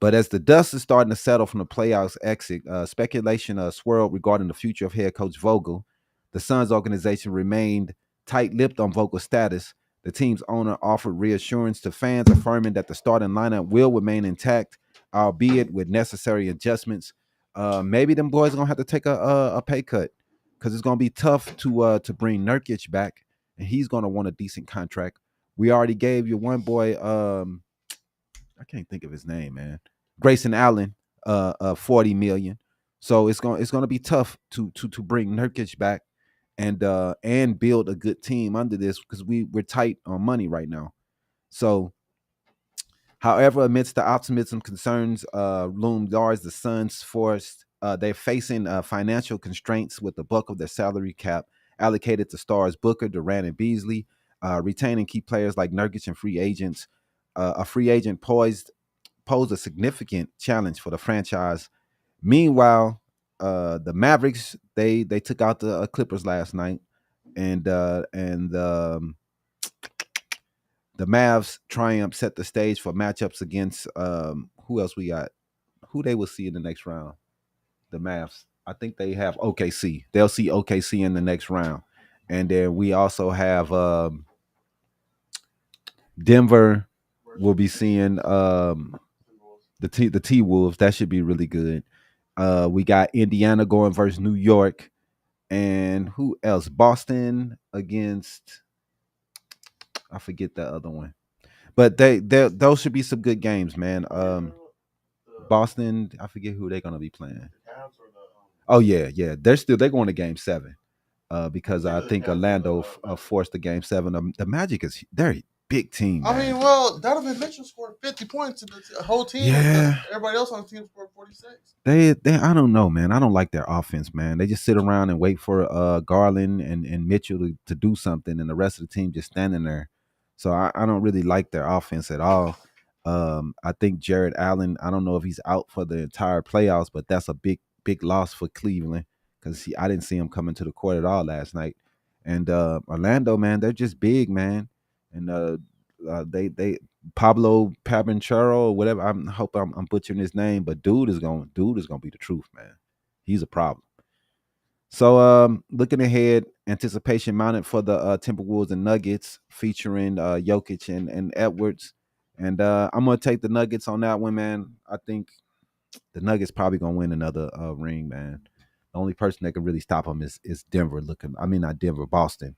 But as the dust is starting to settle from the playoffs exit, speculation swirled regarding the future of head coach Vogel. The Suns organization remained tight-lipped on Vogel's status. The team's owner offered reassurance to fans, affirming that the starting lineup will remain intact, albeit with necessary adjustments. Maybe them boys are gonna have to take a pay cut because it's gonna be tough to bring Nurkic back, and he's gonna want a decent contract. We already gave you one boy. I can't think of his name, man. Grayson Allen, $40 million. So it's gonna be tough to bring Nurkic back and build a good team under this because we're tight on money right now. So, however, amidst the optimism, concerns loom large. The Suns they're facing financial constraints with the bulk of their salary cap allocated to stars Booker, Durant, and Beasley, retaining key players like Nurkic and free agents. A free agent posed a significant challenge for the franchise. Meanwhile, the Mavericks they took out the Clippers last night, and the Mavs triumph set the stage for matchups against who else we got? Who they will see in the next round? The Mavs. I think they have OKC. They'll see OKC in the next round, and then we also have Denver. We'll be seeing the T-Wolves. That should be really good. We got Indiana going versus New York. And who else? Boston against, I forget the other one. But those should be some good games, man. Boston, I forget who they're going to be playing. Oh, yeah. They're going to game 7 because I think Orlando forced the game 7. The Magic they're big team. Man. I mean, well, Donovan Mitchell scored 50 points to the whole team. Yeah. Everybody else on the team scored 46. They I don't know, man. I don't like their offense, man. They just sit around and wait for Garland and Mitchell to do something, and the rest of the team just standing there. So I don't really like their offense at all. I think Jared Allen, I don't know if he's out for the entire playoffs, but that's a big loss for Cleveland because I didn't see him coming to the court at all last night. And Orlando, man, they're just big, man. And they Pablo Pabanchero or whatever. I hope I'm butchering his name, but dude is gonna be the truth, man. He's a problem. So looking ahead, anticipation mounted for the Timberwolves and Nuggets featuring Jokic and Edwards. And I'm gonna take the Nuggets on that one, man. I think the Nuggets probably gonna win another ring, man. The only person that can really stop them is Denver. Not Denver, Boston.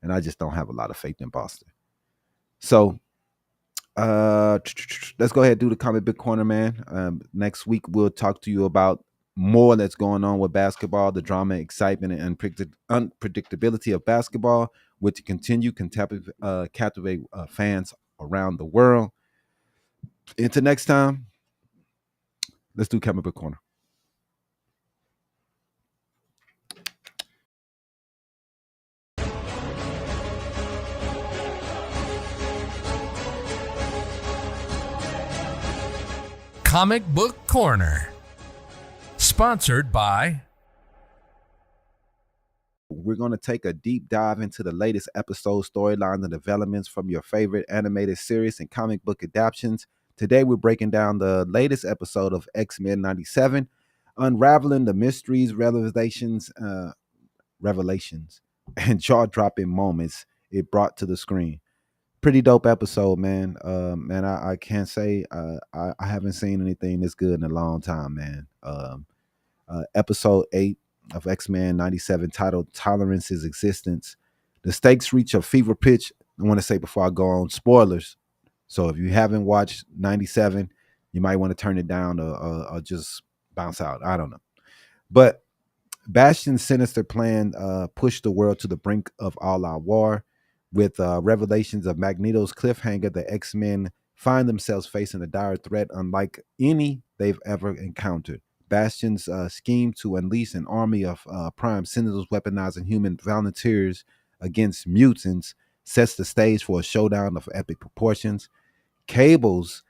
And I just don't have a lot of faith in Boston. So let's go ahead and do the comic book corner, man. Next week we'll talk to you about more that's going on with basketball, the drama, excitement, and unpredictability of basketball, which continue captivate fans around the world. Until next time, let's do comic book corner. Comic Book Corner, sponsored by. We're going to take a deep dive into the latest episode, storylines, and developments from your favorite animated series and comic book adaptations. Today, we're breaking down the latest episode of X-Men 97, unraveling the mysteries, revelations, and jaw-dropping moments it brought to the screen. Pretty dope episode, man. I can't say I haven't seen anything this good in a long time, man. Episode 8 of X-Men 97 titled Tolerance's Existence. The stakes reach a fever pitch. I want to say before I go on, spoilers. So if you haven't watched 97, you might want to turn it down or just bounce out. I don't know. But Bastion's sinister plan pushed the world to the brink of all-out war. With revelations of Magneto's cliffhanger, the X-Men find themselves facing a dire threat unlike any they've ever encountered. Bastion's scheme to unleash an army of Prime Sentinels weaponizing human volunteers against mutants sets the stage for a showdown of epic proportions. Cable's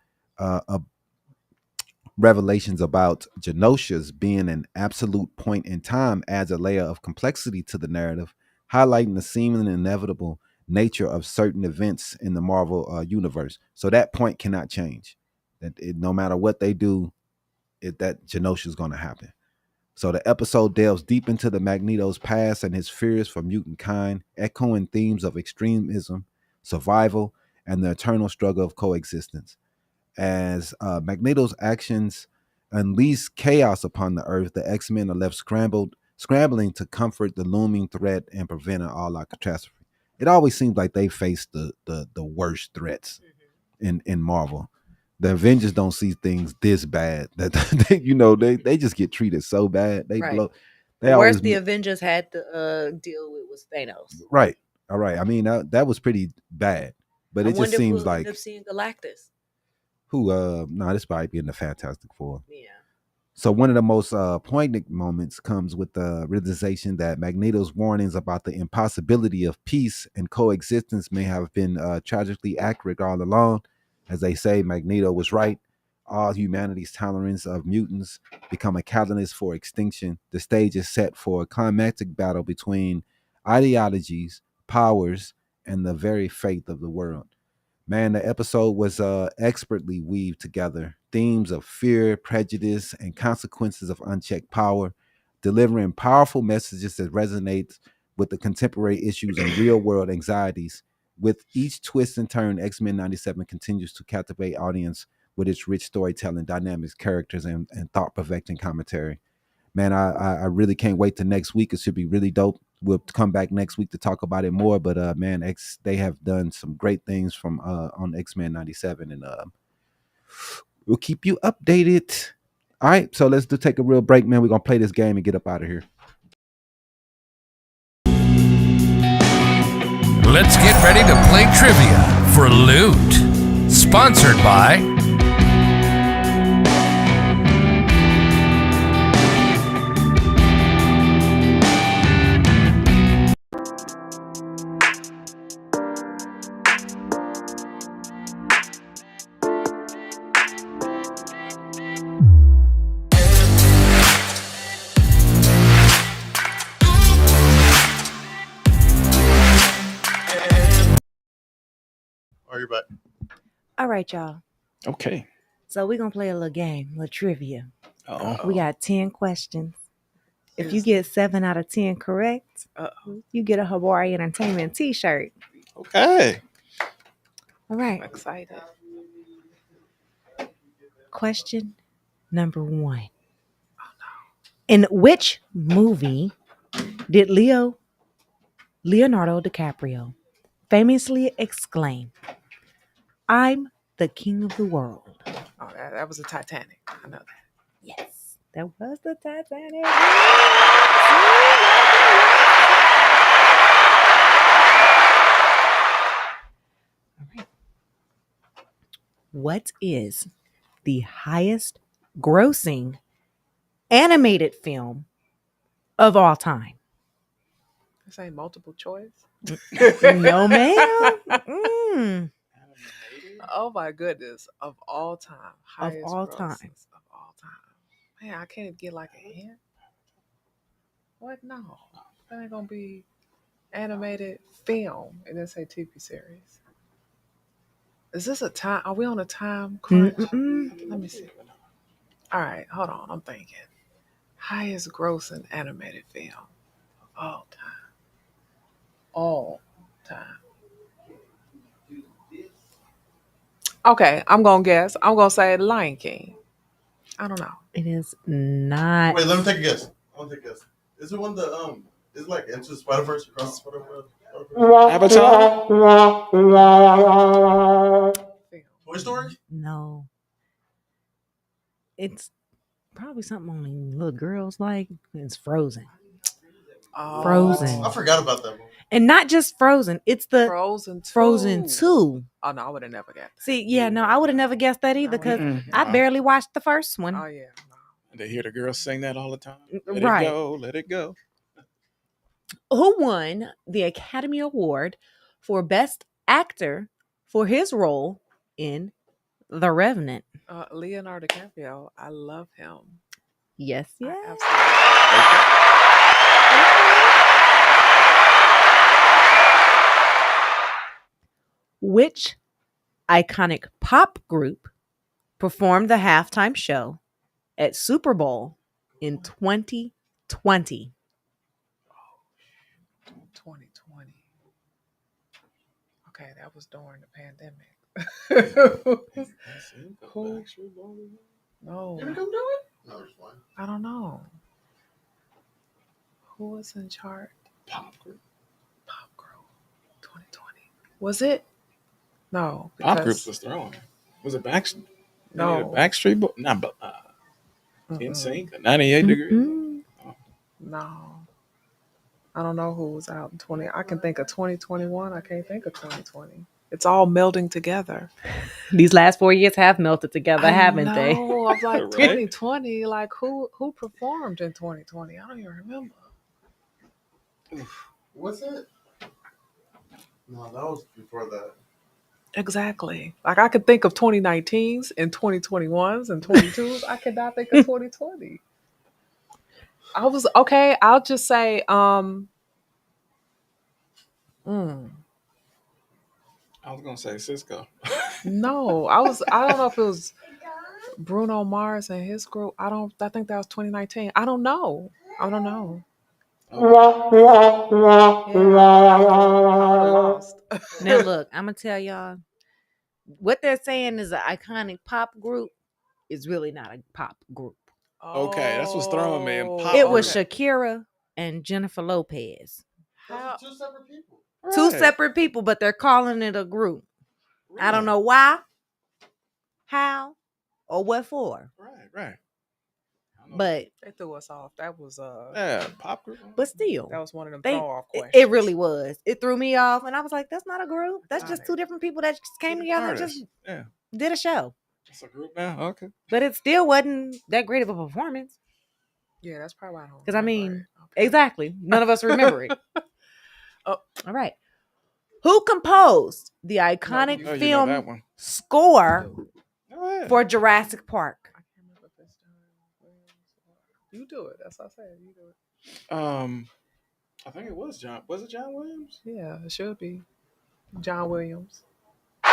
revelations about Genosha's being an absolute point in time adds a layer of complexity to the narrative, highlighting the seemingly inevitable nature of certain events in the Marvel universe. So that point cannot change. No matter what they do, that Genosha is going to happen. So the episode delves deep into the Magneto's past and his fears for mutant kind, echoing themes of extremism, survival, and the eternal struggle of coexistence. As Magneto's actions unleash chaos upon the Earth, the X-Men are left scrambling to comfort the looming threat and prevent an all-out catastrophe. It always seems like they face the worst threats in Marvel. The Avengers don't see things this bad. That they just get treated so bad. They Right. blow. The worst the Avengers had to deal with was Thanos. Right. All right. I mean that was pretty bad, but it just seems like end up seeing Galactus. Who? No, this might be in the Fantastic Four. Yeah. So one of the most poignant moments comes with the realization that Magneto's warnings about the impossibility of peace and coexistence may have been tragically accurate all along. As they say, Magneto was right. All humanity's tolerance of mutants become a catalyst for extinction. The stage is set for a climactic battle between ideologies, powers, and the very faith of the world. Man, the episode was expertly weaved together. Themes of fear, prejudice, and consequences of unchecked power, delivering powerful messages that resonate with the contemporary issues and real-world anxieties. With each twist and turn, X-Men 97 continues to captivate audience with its rich storytelling, dynamic characters, and thought-provoking commentary. Man, I really can't wait till next week. It should be really dope. We'll come back next week to talk about it more. But man, they have done some great things from on X-Men 97, and we'll keep you updated. All right, so let's take a real break, man. We're gonna play this game and get up out of here. Let's get ready to play trivia for Loot. Sponsored by Are you back? All right, y'all. Okay. So we're going to play a little game, a little trivia. Oh. We got 10 questions. If you get 7 out of 10 correct, you get a Habari Entertainment t-shirt. Okay. All right. I'm excited. Question number 1. In which movie did Leonardo DiCaprio famously exclaim, "I'm the king of the world"? Oh, that was a Titanic. I know that. Yes, that was the Titanic. All right. What is the highest grossing animated film of all time? This ain't multiple choice. No, ma'am. Mm. Oh my goodness! Of all time, highest all grosses time. of all time. Man, I can't get like a hint. What? No, that ain't gonna be animated film. It didn't say TV series. Is this a time? Are we on a time crunch? Let me see. All right, hold on. I'm thinking. Highest grossing animated film of all time. All time. Okay, I'm gonna guess. I'm gonna say Lion King. I don't know. It is not. Wait, let me take a guess. Is it one of the Is it like Into the Spider-Verse, Across the Spider-Verse? Avatar? Toy Story? No. It's probably something only little girls like. It's Frozen. Oh, Frozen. I forgot about that movie. And not just Frozen. It's the Frozen 2. Frozen 2. Oh, no, I would have never guessed that. See, yeah, no, I would have never guessed that either because I barely watched the first one. Oh, yeah. They hear the girls sing that all the time. Let Right. it go, let it go. Who won the Academy Award for Best Actor for his role in The Revenant? Leonardo DiCaprio. I love him. Yes, yes. Absolutely. Which iconic pop group performed the halftime show at Super Bowl in 2020? 2020. Okay, that was during the pandemic. Who? No. Did it come do it? No, it's fine. I don't know. Who was in charge? Pop group. 2020. Was it? No. Pop groups was throwing. Was it Backstreet? No. Backstreet Boys? Not NSYNC. 98 Degrees. No. I don't know who was out in 20. I can think of 2021. I can't think of 2020. It's all melding together. These last 4 years have melted together, haven't they? No, I'm like Right. 2020. Like who performed in 2020? I don't even remember. What's it? No, that was before that. Exactly. Like I could think of 2019s and 2021s and 22s. I could not think of 2020. I'll just say I was gonna say Cisco. no. I don't know if it was Bruno Mars and his group. I think that was 2019. I don't know. Lost. Now look, I'm gonna tell y'all what they're saying is an iconic pop group is really not a pop group. Okay, that's what's throwing me in pop. It was Okay. Shakira and Jennifer Lopez. How- Two separate people. Two Right. separate people, but they're calling it a group. I don't know why, how, or what for. Right. But They threw us off. That was Pop group. still, that was one of them they throw off questions. it really was. It threw me off, and I was like, "That's not a group. That's Got just it. two different people that just came together and Artists. just Yeah. did a show." It's a group now. Okay. But it still wasn't that great of a performance. Yeah, that's probably why I don't. Because I remember mean, it. Okay. exactly, none of us remember it. Oh. All right. Who composed the iconic Oh, you know film that one. score Go ahead. for Jurassic Park? I can't remember if it's John Williams or... You do it. That's what I said. You do it. I think it was John. Was it John Williams? Yeah, it should be John Williams. Oh.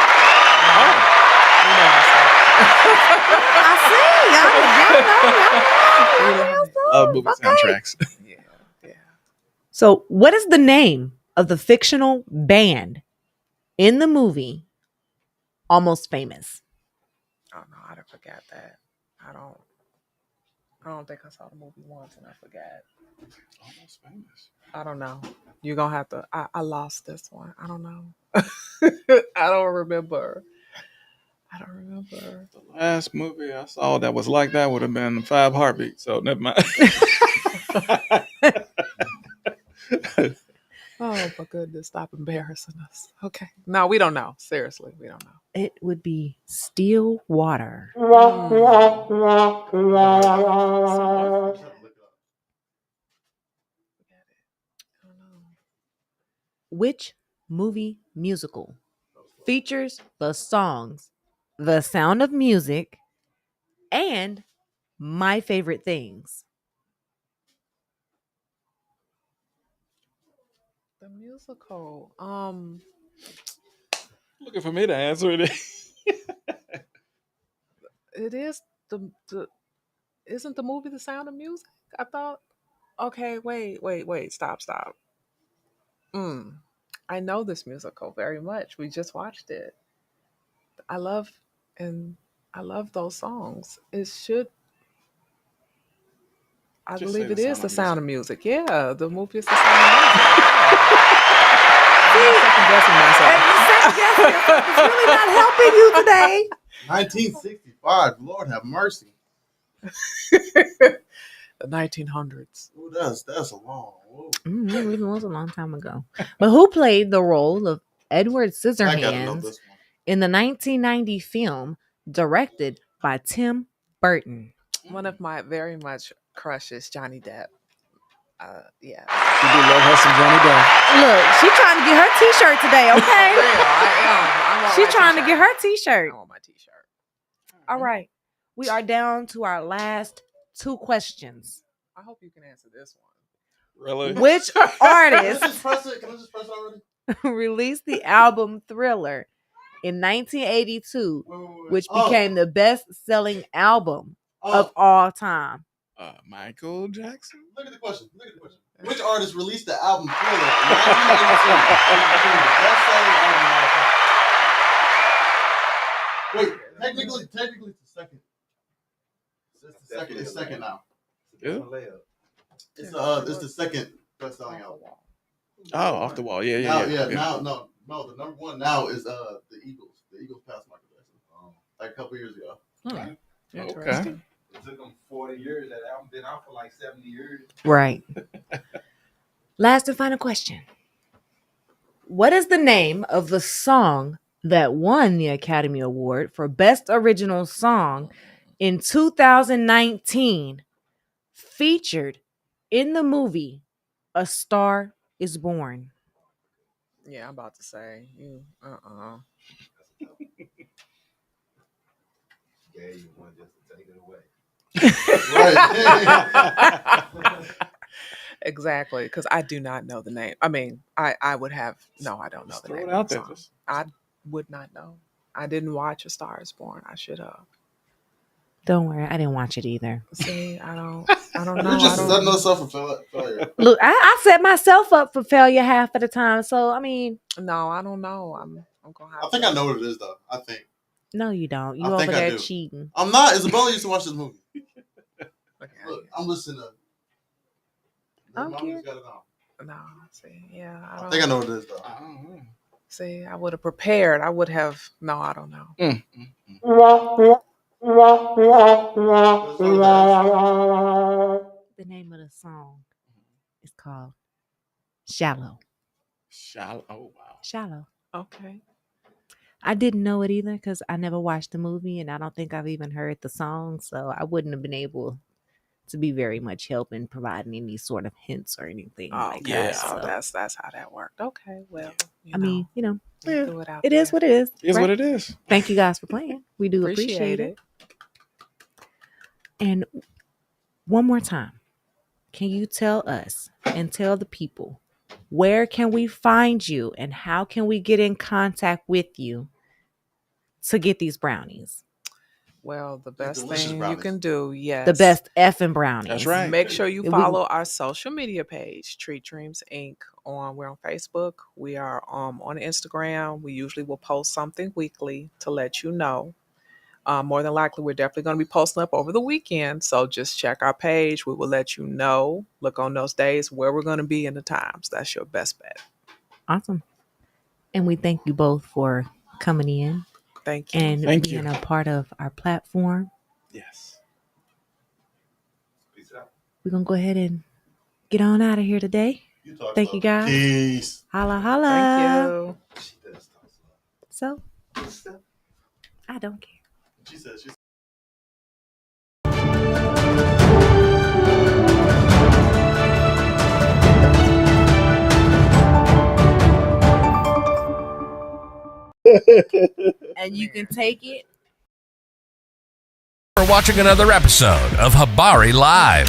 You know my stuff. I see. Movie soundtracks. Yeah. So, what is the name of the fictional band in the movie Almost Famous? Oh no, I done forgot that. I don't think I saw the movie once and I forgot. Almost Famous. I don't know. You're gonna have to. I lost this one. I don't know. I don't remember. The last movie I saw that was like that would have been 5 Heartbeats. So never mind. Oh my goodness! Stop embarrassing us. Okay. No, we don't know. Seriously, we don't know. It would be Still Water. Which movie musical features the songs The Sound of Music and My Favorite Things? The musical. Looking for me to answer it. It is the isn't the movie The Sound of Music? I thought. Okay, wait, stop. I know this musical very much. We just watched it. I love those songs. It should. I Just believe say it The is Sound The of Sound of Music. Yeah, the movie is The Sound of Music. I'm second guessing myself. It's really not helping you today. 1965. Lord have mercy. The 1900s. Ooh, that's a long. Ooh. It was a long time ago. But who played the role of Edward I gotta know Scissorhands this one. in the 1990 film directed by Tim Burton? One of my very much crushes, Johnny Depp. Yeah. She do love her some Johnny Depp. Look, she trying to get her T-shirt today, okay? For real, I want She my trying to t-shirt. get her T-shirt. I want my T-shirt. All right. We are down to our last 2 questions. I hope you can answer this one. Really? Which Can I artist just press it? Can I just press it already? released the album Thriller in 1982, Wait. which became the best-selling album Oh, of all time? Michael Jackson? look at the question. Which artist released the album Thriller in 1982? It became the best-selling album of all time. Wait, technically it's the second. It's second now. Yeah. It's the second best-selling album. Oh, Off the Wall. Yeah. Now, the number one now is the Eagles. The Eagles passed Michael Jackson like a couple years ago. Interesting. It took them 40 years. That album been out for like 70 years. Right. Last and final question. What is the name of the song that won the Academy Award for Best Original Song in 2019, featured in the movie A Star is Born? Yeah, I'm about to say you. Yeah, you want just to take it away. Right. Exactly, because I do not know the name. I mean, I would have. No, I don't know the Throw name it out of the there. song. I would not know. I didn't watch A Star is Born. I should have. Don't worry, I didn't watch it either. See, I don't know. You're just setting us up for failure. Look, I set myself up for failure half of the time. So, I mean, No, I don't know. I'm gonna have. I think I know what it is though. I think no, you don't. You I over think I there do. cheating. I'm not. Isabella used to watch this movie. Okay. Look, I'm listening to. I'm Mama's curious. got it on. No, see, yeah. I think I know what it is though. I don't know. See, I would have prepared. I would have. No, I don't know. The name of the song is called Shallow. Shallow. Oh, wow. Shallow. Okay. I didn't know it either because I never watched the movie and I don't think I've even heard the song. So I wouldn't have been able to be very much help in providing any sort of hints or anything. Oh, like yeah. that. So So, that's how that worked. Okay. Well, I mean, yeah, threw it out it is there. what it is. Here's right? what it is. Thank you guys for playing. We do appreciate it. And one more time, can you tell us and tell the people, where can we find you and how can we get in contact with you to get these brownies? Well, the best delicious thing you brownies. can do, yes. The best effing brownies. That's right. Make sure you We- follow our social media page, Treat Dreams Inc. We're on Facebook. We are on Instagram. We usually will post something weekly to let you know. More than likely, we're definitely going to be posting up over the weekend. So just check our page. We will let you know. Look on those days where we're going to be in the times. That's your best bet. Awesome. And we thank you both for coming in Thank you. and Thank being you. a part of our platform. Yes. Peace out. We're going to go ahead and get on out of here today. Thank you, guys. Peace. Holla, holla. Thank you. She does talk So, slow. I don't care. She said she's. And you can take it. For watching another episode of Habari Live.